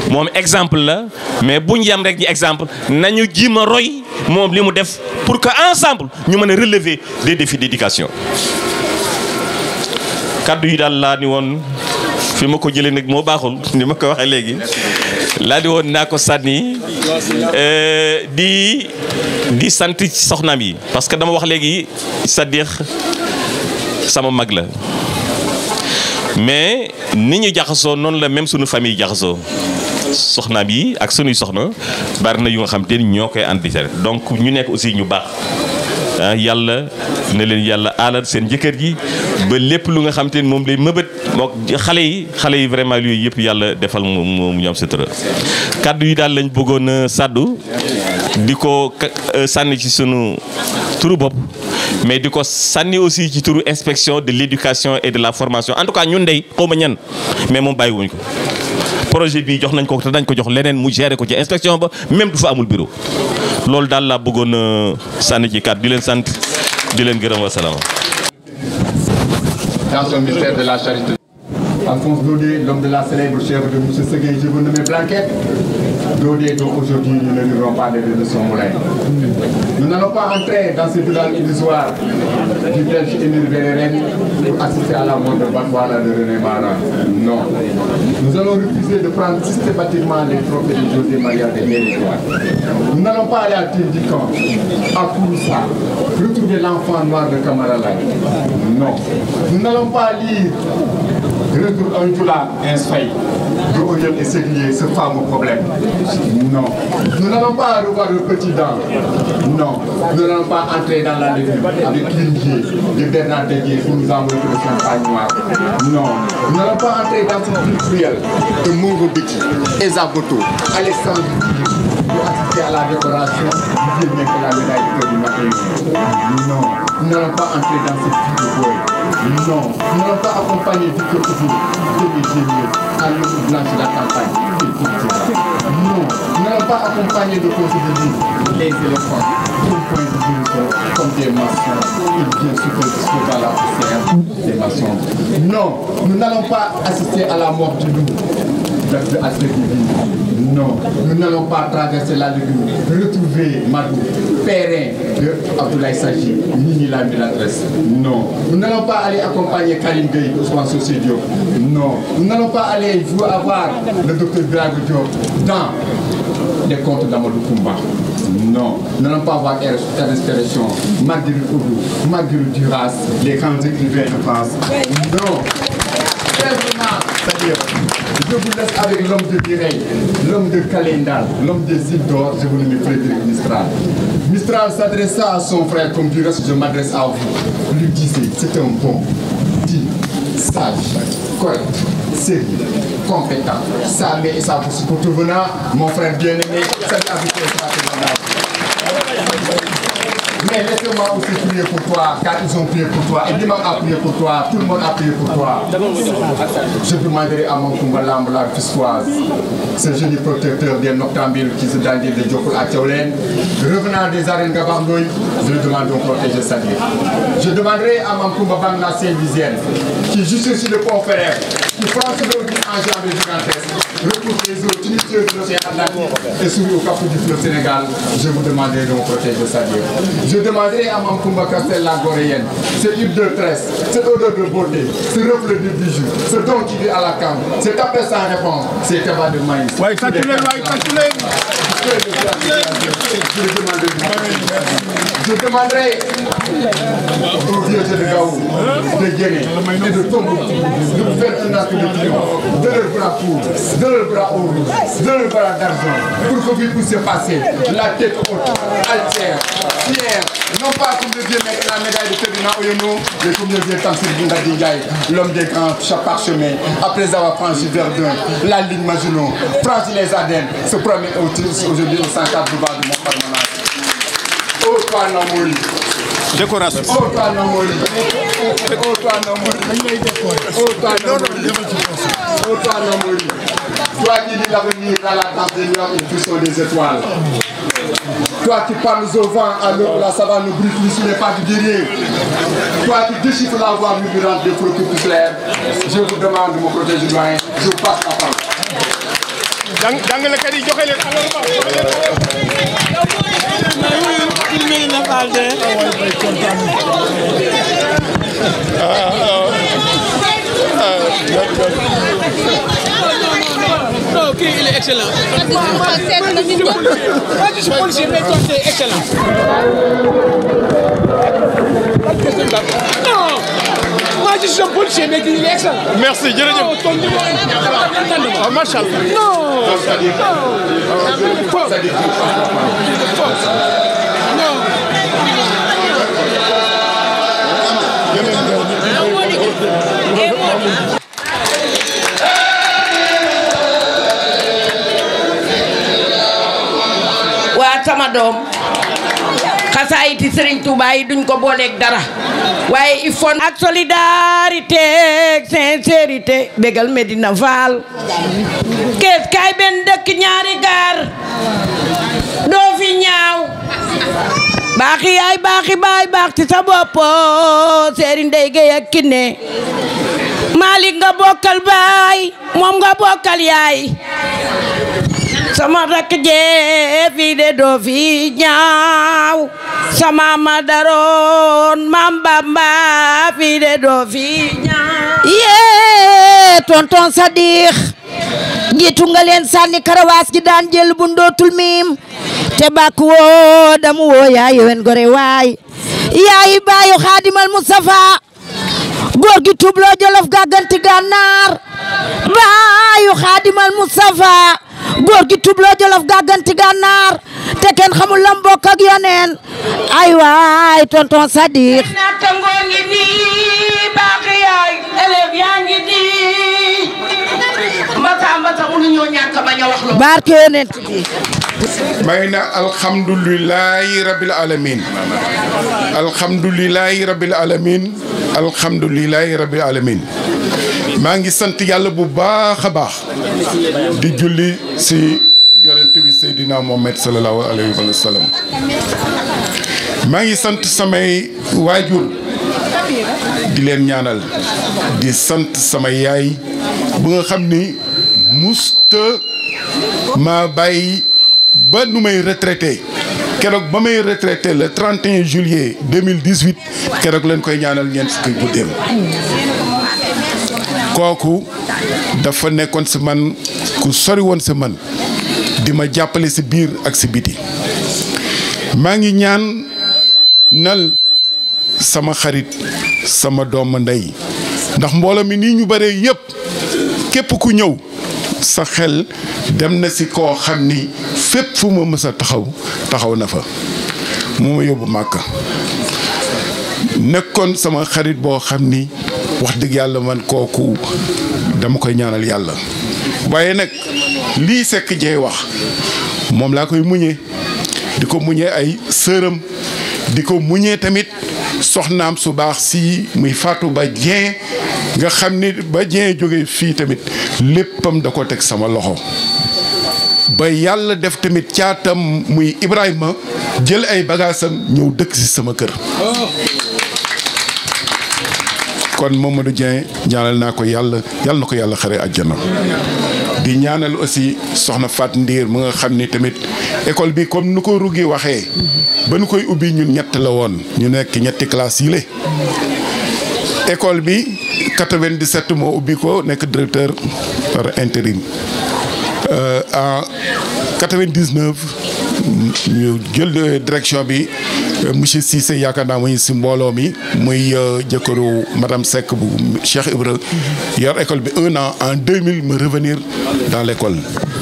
moom exemple la mais buñ yam rek di exemple nañu jima roy moom li mu def pour que ensemble ñu mën a relever des défis d'éducation kaddu yi daal laa ni woon fi ma ko jëlee nag moo baaxul ni ma ko waxee léegi laa di woon naa ko sànni di sant soxnaam yi parce que dama wax léegi c'est-à-dire sama mag la mais ni ñu jaxasoo noonu la même suñu famille jaxasoo soxnaam yi ak sunuy soxna bari na yu nga xam te ni ñoo koy andi donc ñu nekk aussi ñu baax ah yàlla ne leen yàlla aalal seen jëkkër ji ba lépp lu nga xam te ni moom lay mëbët mook xale yi vraiment yooyu yëpp yàlla defal mu ñoom sa tëra kàddu yi daal lañ bëggoon a sàddu di ko sànni ci sunu turu bopp mais di ko sànni aussi ci turu inspection de l'éducation et de la formation en tout cas ñun ndey xaw ma ñan mais moom bàyyiwuñ ko projet bi jox nañ ko te dañ ko jox leneen mu gérer ko ci inspection ba même du fa amul bureau loolu daal laa bëggoon sànni ci kàddu di leen sant di leen gërëm wa salaam.
Dans son ministère de la charité. Alphonse Dodé, l'homme de la célèbre chèvre de M. Seguin, je vous nomme Blanquette. Dodé, dont aujourd'hui nous ne dirons pas les de son moulin. Nous n'allons pas entrer dans ce village illusoire du Belge Émile Véléren pour assister à la mort de Batouala de René Mara. Non. Nous allons refuser de prendre systématiquement les trophées de José Maria de Méritoire. Nous n'allons pas aller à Tindikan, à Kouroussa, retrouver l'enfant noir de Kamaralay. Non. Nous n'allons pas lire Retour un Joula, un Sfaï, de Oyel et Séglier, ce fameux problème. Non. Nous n'allons pas revoir le petit dent. Non. Nous n'allons pas entrer dans la légume avec Lindier, de Bernard Deguier, pour nous envoyer le champagne noir. Non. Nous n'allons pas entrer dans ce plus cruel de Mongo Beki, Ezaboto, Alexandre pour assister à la décoration du vieux mec de la médaille du matin. Non. Nous n'allons pas entrer dans ce film de boy. Non, nous n'allons pas accompagner Victor Oufou, à l'eau blanche de la campagne. Non, nous n'allons pas accompagner de cause de vie les éléphants, comme des maçons, et bien sûr que dans la poussière des maçons. Non, nous n'allons pas assister à la mort du loup, de Aslegubi. Non, nous n'allons pas traverser la lune, retrouver Madou, Perrin de Abdoulaye Sadji, Nini la Milatresse. Non, nous n'allons pas aller accompagner Karim Gueye, Ousmane Sossédio. Non, nous n'allons pas aller avoir le docteur Biragou Diop dans les contes d'Amadou Koumba. Non, nous n'allons pas avoir respiration. Marguerite Oudou, Marguerite Duras, les grands écrivains de France. Non. C'est-à-dire, je vous laisse avec l'homme de Bireille, l'homme de Calendal, l'homme des îles d'or, je vous le mets Frédéric Mistral. Mistral s'adressa à son frère comme du reste, je m'adresse à vous. Lui disait, c'est un bon, dit, sage, correct, sérieux, compétent, savait et sa bouche pour tout venant, mon frère bien-aimé, salut à mais laissez-moi aussi prier pour toi, car ils ont prié pour toi, et l'imam a prié pour toi, tout le monde a prié pour toi. Je demanderai à mon Koumba Lambla Fiscoise, ce génie protecteur des noctambules qui se dandine de Djokul à Tchaolen, revenant des arènes Gabardoy, je lui demande de protéger sa vie. Je demanderai à mon Koumba Bangla Saint-Visienne, qui juste sur le pont Ferrer, qui franchit l'eau en jambe gigantesque, recouvre les eaux tumultueuses de l'océan Atlantique et sourit au capot du fleuve Sénégal, je vous demanderai de me protéger sa vie. Je demanderai à Mamkoumba Castel la Goréenne, cette huile de tresse, cette odeur de beauté, ce reflet de bijoux, ce don qui vit à la came, cet appel sans réponse, cet tabac de maïs. Je demanderai au vieux de Gaou, de Guéné et de Tombou de vous faire un acte de triomphe, de leur bras pour, de leur bras au rouge, de leur bras d'argent, pour que vous puissiez passer la tête haute, altière, fière, non pas comme le vieux mec la médaille de Ferdinand Oyono, mais comme le vieux Tamsir Bunda Digaï, l'homme des grands parchemins, après avoir franchi Verdun, la ligne Maginot, franchi les Ardennes, se promet aujourd'hui au 104 boulevard de Montparnasse. Oh toi Namouri.
Décoration.
Oh toi Namouri. Oh toi Namouri. Oh toi Namouri. Oh toi Namouri. Toi qui lis l'avenir à la danse des nuages et plus des étoiles. Toi qui parles au vent à l'heure où la savane brûle sur les pas du guerrier. Toi qui déchiffres la voix murmurante des flots qui clairs. Je vous demande de me protéger loin. Je vous passe la parole.
Non, ok, il est excellent. Moi, je suis policier, mais toi, tu es excellent. Non, moi, je suis un policier, mais il est excellent.
Merci,
non, ton niveau est...
Machallah.
Non,
waa sama doom xasaayiti Serigne Touba yi duñ ko booleeg dara waaye il faut ak solidarité ak sincérité bégal Medina Fall kees kaay benn dëkk ñaari gaar doo fi ñaaw baaxi yaay baaxi baay baax ci sa bopp Serigne Ndeye Gueye ak Kiné Malick nga bokkal baay moom nga bokkal yaay sama rakk jee fii de doo fi ñaaw sama ma daroon Mam Bamba fii de doo fi ñaaw yee tonton Sadikh jiitu nga leen sànni karawaas gi daan jël bu ndootul miim te bàkk woo damu woo yaay wen gore waay yaay baayu Xaadimal Mustafa góor gi tubloo Jolof gàgganti gànnaar baayu Xaadimal Mustafa góor gi tubloo Jolof gàgganti gànnaar te kenn xamul lam bokk ak yoneen ay waay tonton Sadikh nattangoo ngi nii baax yaay élève yaa ngi nii mbata mënuñoo ñàkk bañ a wax loolu barke yonent bi
may na alhamdulilahi rabbil alamin alhamdulilahi rabbil alamin alhamdulilahi rabbil alamin maa ngi sant yàlla bu baax a baax di julli si yonent bi Seydina Mohamed sallallahu alayhi wa sallam maa ngi sant samay waajur di leen ñaanal di sant sama yaay bu nga xam ni musta ma bàyyi ba nu may retraité keroog ba may retraité le 31 juillet 2018 keroog leen koy ñaanal ñeent fukki guddeem kooku dafa nekkoon si man ku sori woon si man di ma jàppale si biir ak si biti maa ngi ñaan nal sama xarit sama doomu ndey ndax mbooloo mi nii ñu bare yépp képp ku ñëw sa xel dem na ci koo xam ni fépp fu ma mës a taxaw na fa moo ma yóbbu Màkka nekkoon sama xarit boo xam ni wax dëgg yàlla man kooku dama koy ñaanal yàlla waaye nag lii Seck Dieng wax moom laa koy muñee di ko muñee ay sëram di ko muñee tamit soxnaam su baax si muy Fatou Ba Dieng nga xam ni ba Dieng jóge fii tamit léppam da ko teg sama loxo ba yàlla def tamit caatam muy Ibrahima jël ay bagaasam ñëw dëkk si sama kër kon Mamadou Dieng ñaanal naa ko yàlla na ko yàlla xare àjjana di ñaanal aussi soxna Fat Ndiir mu nga xam ni tamit école bi comme nu ko Rougui waxee ba nu koy ubbi ñun ñett la woon ñu nekk ñetti classe yi le école bi 97 moo ubbi ko nekk directeur par intérim en 99 ñu jël direction bi monsieur Cissé yaakaar naa muy si mbooloo mi muy jëkkëru madame Seck bu Cheikh Ibra yor école bi 1 an en 2000 me revenir dans l'école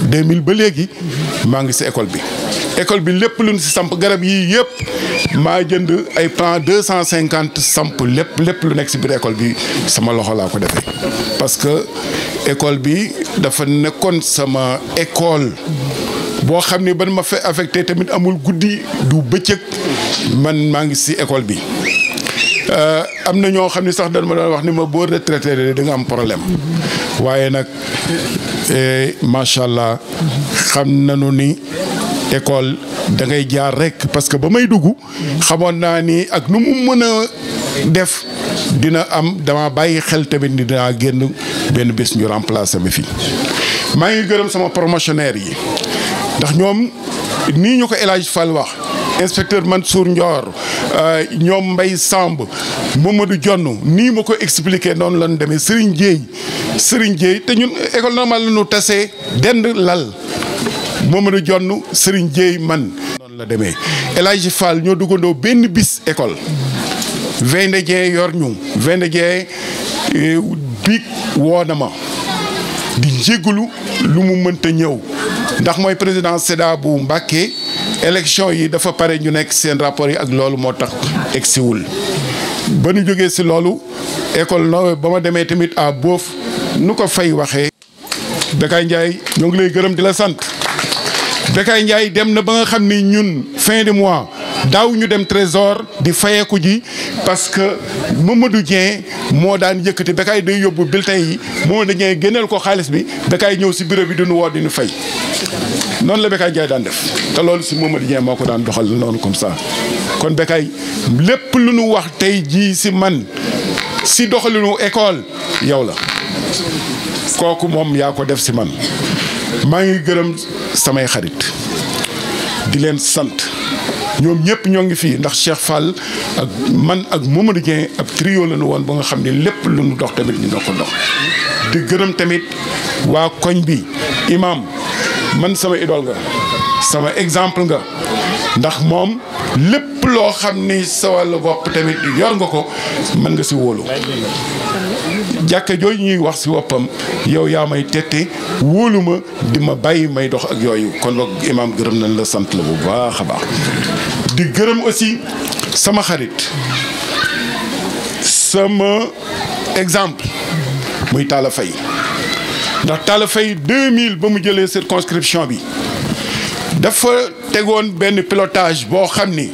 2000 ba léegi maa ngi si école bi lépp lu ñu si samp garab yii yëpp maa jënd ay plan 250 samp lépp lu nekk si biir école bi sama loxo laa ko defee parce que école bi dafa nekkoon sama école boo xam ni ban ma fa affecté tamit amul guddi du bëccëg man maa ngi si école bi am na ñoo xam ni sax dañ ma doon wax ni ma boo retraité da nga am problème waaye nag macha allah xam nañu ni école da ngay jaar rek parce que ba may dugg xamoon naa ni ak nu mu mën a def dina am dama bàyyi xel tamit ni dinaa génn benn bés ñu remplacer ma fii maa ngi gërëm sama promotionnaire yi ndax ñoom nii ñu ko El Hadj Fall wax inspecteur Mansour Ndior ñoom Mbaye Samb Mamadou Dione nii ma ko expliqué noonu lañu demee Serigne Dieye te ñun école normale la ñu tasee dend lal Mamadou Dione Serigne Dieye man noonu la demee El Hadj Fall ñoo duggandoo benn bis école Vende Dieng yor ñu Vende Dieng biig woo na ma di jégalu lu mu mënta ñëw ndax mooy président SEDA bu Mbacké élection yi dafa pare ñu nekk seen rapport yi ak loolu moo tax egsiwul ba ñu jógee si loolu école no ba ma demee tamit à Boof nu ko fay waxee Bécaye Ndiaye ñoo ngi lay gërëm di la sant Bécaye Ndiaye dem na ba nga xam ni ñun fin de mois daaw ñu dem trésor di fayeeku ji parce que Mamadou Dieng moo daan yëkkati Bécaye day yóbbu bulletin yi Mamadou Dieng génneel ko xaalis bi Bécaye ñëw si bureau bi di nu woo di nu fay noonu la Bécaye Ndiaye daan def te loolu si Mamadou Dieng moo ko daan doxal noonu comme ça kon Bécaye lépp lu nu wax tey jii si man si doxalinu école yow la kooku moom yaa ko def si man maa ngi gërëm samay xarit di leen sant ñoom ñëpp ñoo ngi fii ndax Cheikh Fall ak man ak Mamadou Dieng ab trio la ñu woon ba nga xam ne lépp lu nu dox tamit ñu dox ko dox di gërëm tamit waa koñ bi imam man sama idole nga sama exemple nga ndax moom lépp loo xam ni sa wàllu bopp tamit yor nga ko mën nga si wóolu jàkka jooju ñuy wax si woppam yow yaa may tette wóolu ma di ma bàyyi may dox ak yooyu kon boog imaam gërëm nañ la sant la bu baax a baax di gërëm aussi sama xarit sama exemple muy Talla Faye ndax Talla Faye 2000 ba mu jëlee circonscription bi dafa tegoon benn pilotage boo xam ni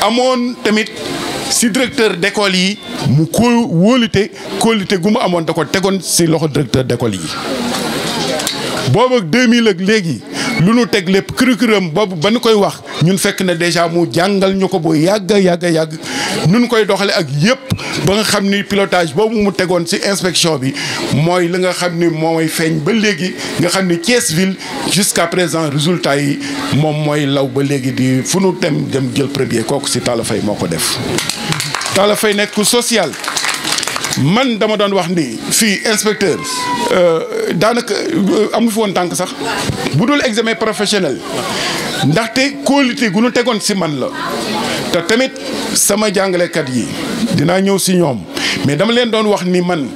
amoon tamit si directeur d'école yi mu ko wóolite gu mu amoon da ko tegoon si loxo directeur d'école yi boobu ak 2000 ak léegi lu nu teg lépp curriculum boobu ba nu koy wax ñun fekk na déjà mu jàngal ñu ko bu yàgg nun koy doxale ak yëpp ba nga xam ni pilotage boobu mu tegoon ci inspection bi mooy li nga xam ni mooy feeñ ba léegi nga xam ni Thiès ville jusqu'à présent résultat yi moom mooy law ba léegi di fu nu dem jël premier kooku ci Talla Faye moo ko def Talla Faye nekk social man dama doon wax ni fii inspecteur daanaka amu fi woon tànk sax bu dul examen professionnel ndaxte qualité gu nu tegoon si man la te tamit sama jàngalekat yi dinaa ñëw si ñoom mais dama leen doon wax ni man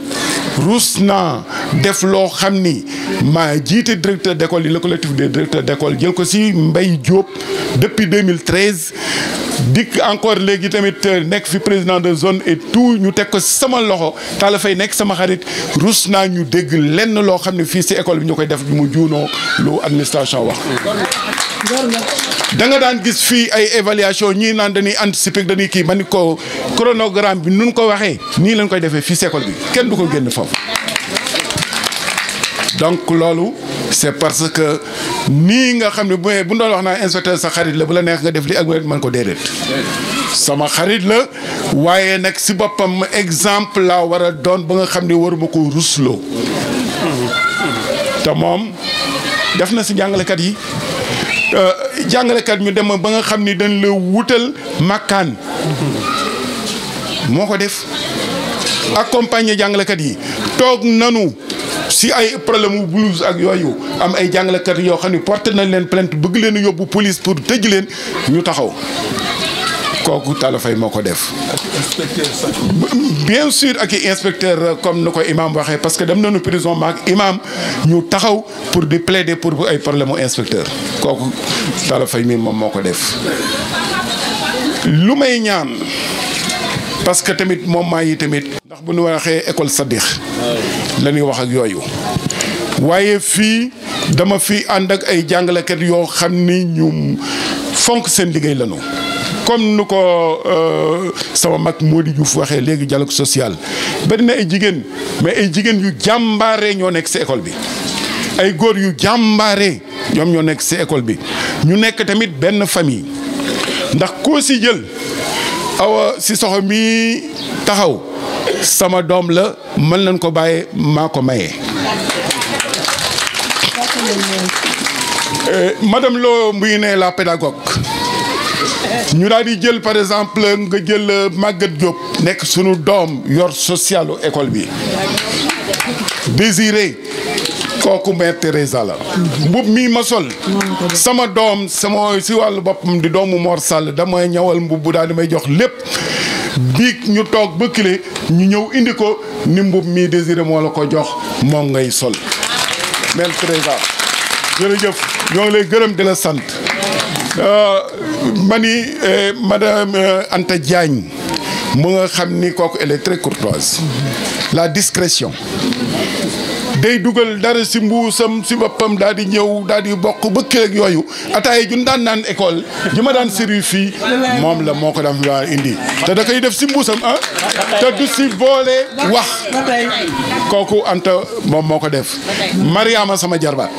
ruus naa def loo xam ni maa jiite directeur d'école yi le collectif des directeurs d'école jël ko si Mbaye Diop depuis 2013 dikk encore léegi tamit nekk fi président de zone et tout ñu teg ko sama loxo Talla Faye nekk sama xarit ruus naa ñu dégg lenn loo xam ne fii si école bi ñu koy def mu juunoo lu administration wax. da nga daan gis fii ay évaluation ñii naan dañuy anticiper dañuy kii ma ni ko chronogramme bi nun ko waxee nii lañ koy defee fii si école bi kenn du ko génn foofu. donc loolu c'est parce que nii nga xam ne bu doon wax naa inspecteur sa xarit la bu la neex nga def li ak man ko déedéet sama xarit la waaye nag si boppam exemple laa war a doon ba nga xam ne waruma ko rusloo te moom def na si jàngalekat yi jàngalekat ñu dem ba nga xam ni dañ la wutal makkaan moo ko def accompagner jàngalekat yi toog nanu si ay problème mu blouse ak yooyu am ay jàngalekat yoo xam ne porté nañ leen plainte bëgg leen yóbbu police pour tëj leen ñu taxaw kooku Talla Faye moo ko def. bien sûr ak i inspecteur comme ni ko imam waxee parce que dem nañu prison maak imam ñu taxaw pour di plaider pour ay problème mu inspecteur kooku Talla Faye mi moom moo ko def. lu may ñaan parce que tamit moom maa yi tamit ndax bu ñu waxee école Sadikh la ñuy wax ak yooyu waaye fii dama fi ànd ak ay jàngalekat yoo xam ni ñu fonk seen liggéey lañu comme nu ko sama mag Mody Diouf waxee léegi dialogue social bari na ay jigéen mais ay jigéen yu jàmbaare ñoo nekk ci école bi ay góor yu jàmbaare ñoom ñoo nekk ci école bi ñu nekk tamit benn famille ndax koo ci jël Awa Sissoko mi taxaw sama doom la mën nañ ko bàyyee maa ko mayee madame Lo muy ne la pédagogue ñu daal di jël par exemple nga jël Maguette Diop nekk sunu doom yor socialu école bi Désiré kooku mère Teresa la mbub mii ma sol sama doom sama si wàllu boppam di doomu Mor Sall damay ñawal mbub bu daal di may jox lépp biig ñu toog ba kile ñu ñëw indi ko ni mbub mii Désiré moo la ko jox moom ngay sol mère Teresa jërëjëf ñoo ngi lay gërëm di la sant mani madame Anta Diagne mu nga xam ni kooku elle est très courtoise la discrétion day dugal dara si mbuusam si boppam daal di ñëw daal di bokk ba kii ak yooyu ataay jun daan naan école ji ma daan seri fii moom la moo ko daan waa indi te da koy def si mbuusam ah te du si boole wax kooku Anta moom moo ko def Mariama sama jarbaat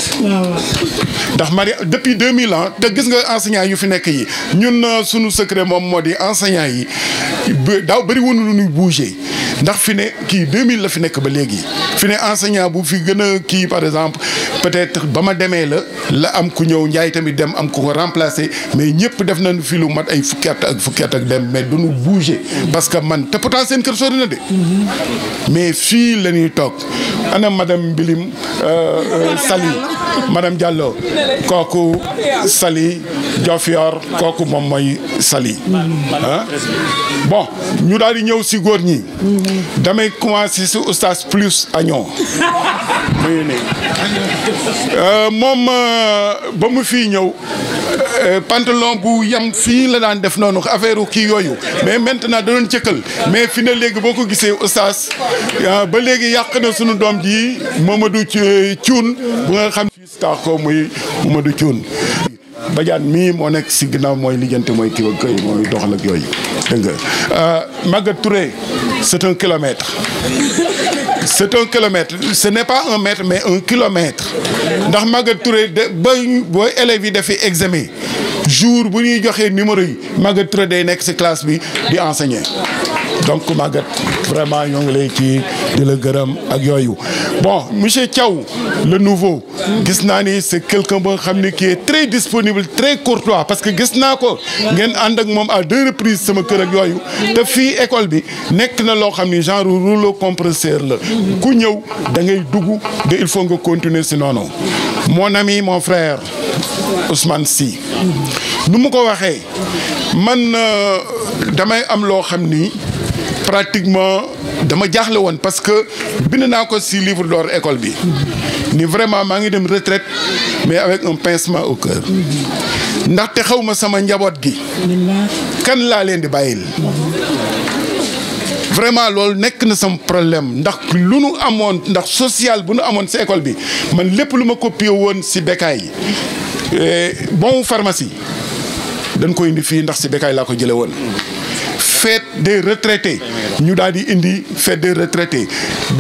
ndax depuis 2000 ans te gis nga enseignants yu fi nekk yi ñun sunu secret moom moo di enseignants yi daaw bëri woon lu ñuy bouger ndax fi ne kii 2000 la fi nekk ba léegi fi ne enseignant bu fi gën a kii par exemple peut-être ba ma demee la am ku ñëw Njaay tamit dem am ku ko remplacer mais ñëpp def nañu fi lu mat ay fukki at ak dem mais duñu bouger parce que man te pourtant seen kër sori na de mais fii la ñuy toog ana madame Mbilim Sali madame Diallo kooku Sali Diofior kooku moom mooy Sali ah bon ñu daal di ñëw si góor ñi damay commencer si oustaz plus añoo muy ne moom ba mu fii ñëw pantalon bu yam fii la daan def noonu affaire kii yooyu mais maintenant da doon cëkkal mais fi ne léegi boo ko gisee oustaz ba léegi yàq na sunu doom ji Mamadou Thioune bu nga xam fii tax ko muy Mamadou Thioune Badiane mii moo nekk si ginnaaw mooy lijjante mooy kii ak kay mooy doxal ak yooyu dégg nga Maguette Touré c'est un kilomètre c'est un kilomètre ce n'est pas un mètre mais un kilomètre ndax Maguette Touré ba élèves yi defi examen jour bu ñuy joxee numéro yi Maguette Touré day nekk si classe bi di enseigner donc Maguette vraiment ñoo ngi lay kii di la gërëm ak yooyu. Bon monsieur Thiaw le nouveau gis naa ni c'est quelqu'un ba nga xam ni qui est très disponible très courtois parce que gis naa ko ngeen ànd ak moom à 2 reprises sama kër ak yooyu te fii école bi nekk na loo xam ni genre rouleau compresseur la ku ñëw da ngay dugg de il faut nga continuer si noonu. Mon ami mon frère Ousmane Sy nu mu ko waxee man damay am loo xam ni pratiquement dama jaaxle woon parce que bind naa ko si livre d'or école bi ni vraiment maa ngi dem retraite mais avec un pincement au cœur ndaxte xaw ma sama njaboot gi kan laa leen di bàyyil. Vraiment loolu nekk na sama problème ndax lu nu amoon ndax social bu nu amoon si école bi man lépp lu ma copié woon si Bécaye bon pharmacie dañ ko indi fii ndax si Bécaye laa ko jële woon. Fête des retraités ñu daal di indi fête des retraités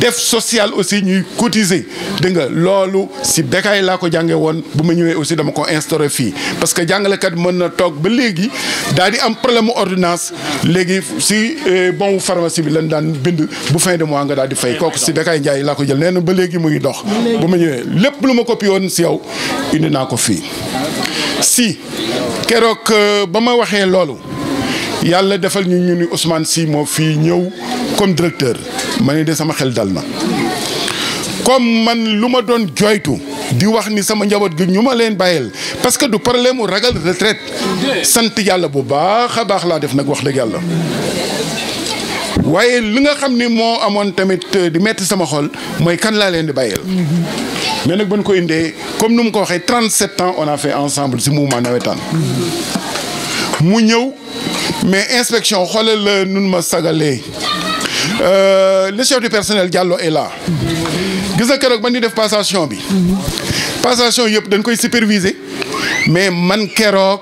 def social aussi ñuy cotiser dégg nga loolu si Bécaye laa ko jànge woon bu ma ñëwee aussi dama ko instauré fii parce que jàngalekat mën na toog ba léegi daal di am problème mu ordonnance léegi si bon pharmacie bi lañ daan bind bu fin de mois nga daal di fay kooku si Bécaye Ndiaye laa ko jël nee na ba léegi mu ngi dox. bu ma ñëwee lépp lu ma copié woon si yow indi naa ko fii si keroog ba ma waxee loolu. Yàlla defal ñu ni Ousmane Sy moo fii ñëw comme directeur ma ne de sama xel dal na comme man lu ma doon joytu di wax ni sama njaboot gi ñu ma leen bàyyeel parce que du problème mu ragal retraite sant yàlla bu baax a baax laa def nag wax dëgg yàlla waaye li nga xam ni moo amoon tamit di metti sama xol mooy kan laa leen di bàyyeel mais nag bu ñu ko indee comme nu mu ko waxee 37 ans on a fait ensemble si mouvement nawetaan mu ñëw. Mais inspection xoolal nun ma sagalee le chef du personnel Diallo est là gis nga keroog ba ñu def passation bi passation yëpp dañ koy superviser mais man keroog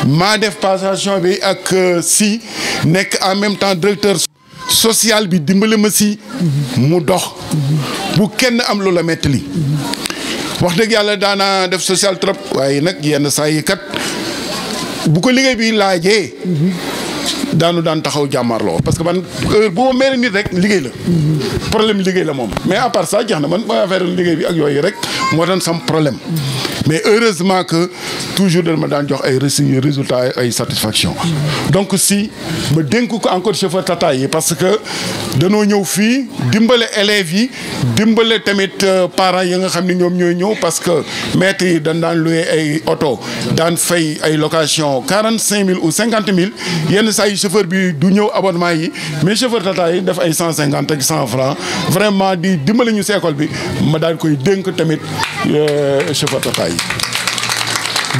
maa def passation bi ak si nekk en même temps directeur social bi dimbale ma si mu dox bu kenn am lu la metti li wax dëgg yàlla daana def social trop waaye nag yenn saa yi kat bu ko liggéey bi laajee daan taxaw jàmmarloo parce que man heure bu ma mel nit rek liggéey la problème liggéey la moom mais à part ça jeex na man mooy affaire liggéey bi ak yooyu rek moo doon sam problème mais heureusement que toujours dañ ma daan jox ay résultats ay satisfaction donc si ma dénk ko encore chauffeur tata yi parce que danoo ñëw fii dimbale élèves yi dimbale tamit parents yi nga xam ne ñoom ñooy ñëw parce que maîtres yi dañ daan loué ay oto daan fay ay location 45 000 ou 50 000 yenn saa yi chauffeur bi du ñëw abonnement yi mais chauffeur tata yi def ay 150 ak 100 francs vraiment di dimbale ñu si école bi ma daal koy dénk tamit chauffeur tata yi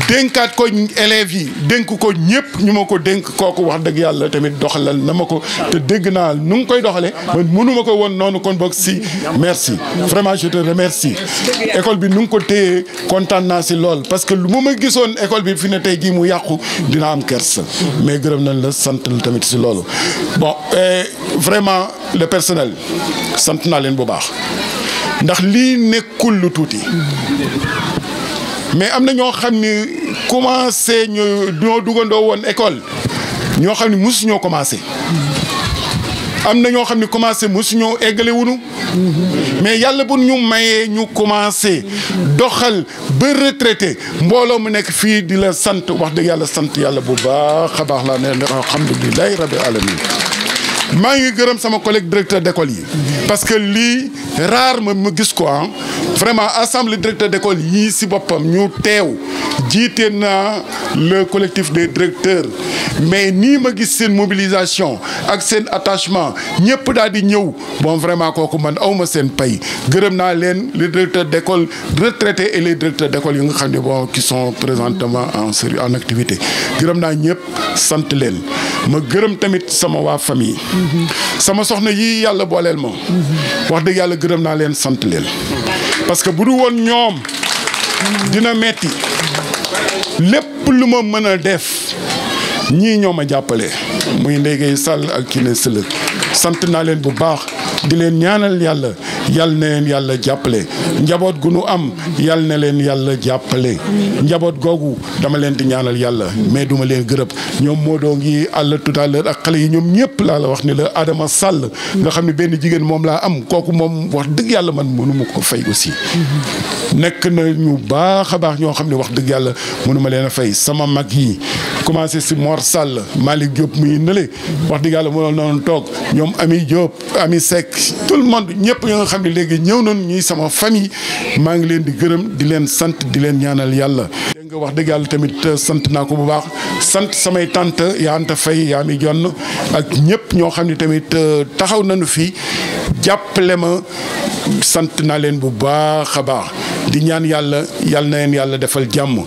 dénkaat ko élèves yi dénk ko ñëpp ñu ma ko dénk kooku wax dëgg yàlla tamit doxalal na ma ko te dégg naa nu ngi koy doxale man mënu ma ko woon noonu kon boog si merci vraiment je te remercie école bi nu ngi ko téye kontaan naa si lool parce que lu ma gisoon école bi fi ne tey jii mu yàqu dina am kersa mais gërëm nañ la sant la tamit si loolu bon vraiment le personnel sant naa leen bu baax ndax lii nekkul lu tuuti mais am na ñoo xam ni commencé ñoo duggandoo woon école ñoo xam ni mosu ñoo commencé am na ñoo xam ni commencé mosu ñoo eggale wunu mais yàlla bu ñu mayee ñu commencé doxal ba retraité mbooloo mu nekk fii di la sant wax dëgg yàlla sant yàlla bu baax a baax laa ne alhamdulilahi rabbil alamin maa ngi gërëm sama collègue directeur d'école yi parce que lii rare ma gis ko vraiment assemblée directeur d'école yii si boppam ñu teew jiite naa le collectif des directeurs mais nii ma gis seen mobilisation ak seen attachement ñëpp daal di ñëw bon vraiment kooku man awma seen pay gërëm naa leen les directeurs d'école retraités et les directeurs d'école yi nga xam ne bon qui sont présentement en activité gërëm naa ñëpp sant leen ma gërëm tamit sama waa famille sama soxna yi yàlla booleel ma wax dëgg yàlla gërëm naa leen sant leen parce que bu du woon ñoom dina metti lépp lu ma mën a def ñii ñoo ma jàppale muy Ndeye Gueye Sall ak Kiné Sëlëg sant naa leen bu baax di leen ñaanal yàlla yal na leen yàlla jàppale njaboot gu nu am yal na leen yàlla jàppale njaboot googu dama leen di ñaanal yàlla mais duma leen gërëb ñoom moo doo ngi àll tout à l'heure ak xale yi ñoom ñëpp laa la wax ni la Adama Sall nga xam ne benn jigéen moom laa am kooku moom wax dëgg yàlla man mënuma ko fay aussi nekk na ñu baax a baax ñoo xam ne wax dëgg yàlla mënuma leen a fay sama mag yi commencé si Mor Sall Malick Diop muy nële wax dëgg yàlla mënoon noonu toog ñoom Ami Diop Ami Seck tout le monde ñëpp ñoo nga xam ne léegi ñëw nañ ñuy sama famille maa ngi leen di gërëm di leen sant di leen ñaanal yàlla dégg nga wax dëgg yàlla tamit sant naa ko bu baax sant samay tante yaa Anta Faye yaa mi jonn ak ñëpp ñoo xam ne tamit taxaw nañu fi jàppale ma sant naa leen bu baax a baax di ñaan yàlla yal na leen yàlla defal jàmm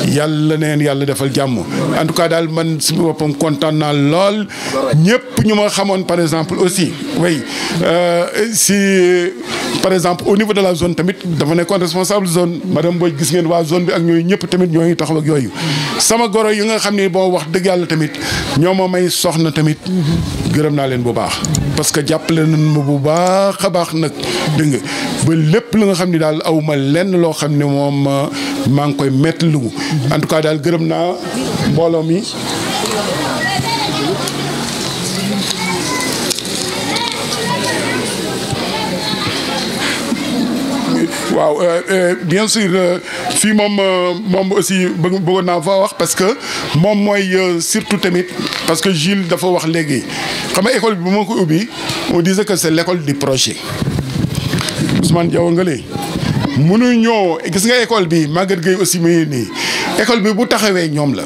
yàlla na leen yàlla defal jàmm en tout cas daal man si boppam kontaan naa lool ñëpp ñu ma xamoon par exemple aussi oui si par exemple au niveau de la zone tamit dafa nekkoon responsable zone madame Mbodj gis ngeen waa zone bi ak ñooyu ñëpp tamit ñooy taxaw ak yooyu sama goro yi nga xam ne boo wax dëgg yàlla tamit ñoo ma may soxna tamit gërëm naa leen bu baax parce que jàppale nañ ma bu baax a baax nag dégg nga ba lépp lu nga xam ne daal aw ma lenn loo xam ne moom maa ngi koy métti lu en tout cas daal gërëm naa mbooloo mi. waaw bien sûr fii moom aussi bëggoon naa fa wax parce que moom mooy surtout tamit parce que Gilles dafa wax léegi xam nga école bi bu ma ko ubbi on disait que c'est l'école du projet Ousmane Diaw nga lee mënu ñoo gis nga école bi Maguette Gueye aussi muy nii école bi bu taxawee ñoom la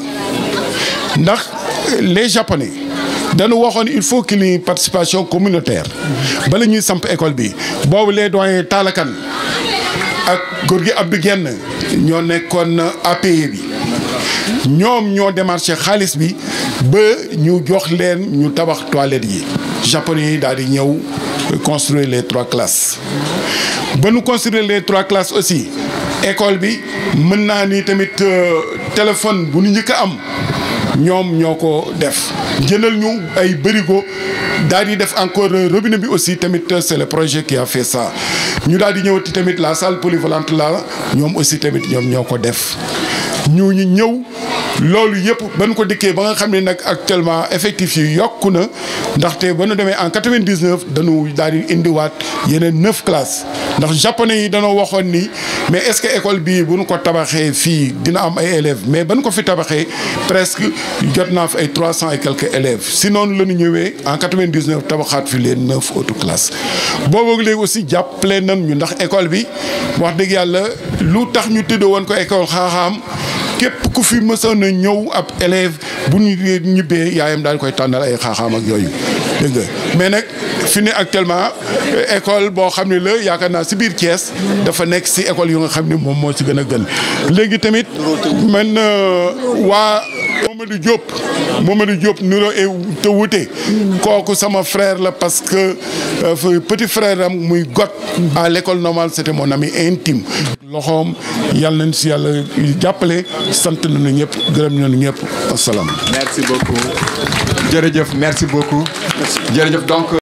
ndax les japonais dañu waxoon il faut qu'il y ait participation communautaire bala ñuy samp école bi boobu les doyens Talakan ak góor gi Abdou Genn ñoo nekkoon APE bi ñoom ñoo démarché xaalis bi ba ñu jox leen ñu tabax toilettes yi japonais yi daal di ñëw construire les 3 classes ba ñu construire les 3 classes aussi école bi mën naa ni tamit téléphone bu ñu njëkk a am ñoom ñoo ko def jëndal ñu ay bërigo daal di def encore robinet bi aussi tamit c'est le projet qui a fait ça ñu daal di ñëwati tamit la salle polyvalente là ñoom aussi tamit ñoom ñoo ko def ñu ñëw loolu yëpp ba nu ko dikkee ba nga xam ne nag actuellement effectif yi yokku na ndaxte ba nu demee en 99 dañu daal di indiwaat yeneen 9 classes ndax japonais yi dañoo waxoon ni mais est-ce que école bii bu nu ko tabaxee fii dina am ay élèves mais ba nu ko fi tabaxee presque jot naa fi ay 300 et quelques élèves si noonu la ñu ñëwee en 99 tabaxaat fi les 9 autres classes. boobu léegi aussi jàppale nañ ñu ndax école bi wax dëgg yàlla lu tax ñu tëdd woon ko école xaaxaam. képp ku fi mësoon a ñëw ab élève bu ñu ñibbee yaayam daal koy tànnal ay xaaxaam ak yooyu dégg nga mais nag fi ne actuellement école boo xam ne la yaakaar naa si biir Thiès dafa nekk si école yu nga xam ne moom moo si gën a gën léegi tamit man waa Mamadou Diop nuro te wute kooku sama frère la parce que petit frère am muy got à l'école normale c'était mon ami intime loxoom yàlla nañ si yàlla jàppale sant nañu ñëpp gërëm nañu ñëpp asalaam.
Merci beaucoup jërëjëf merci beaucoup jërëjëf donc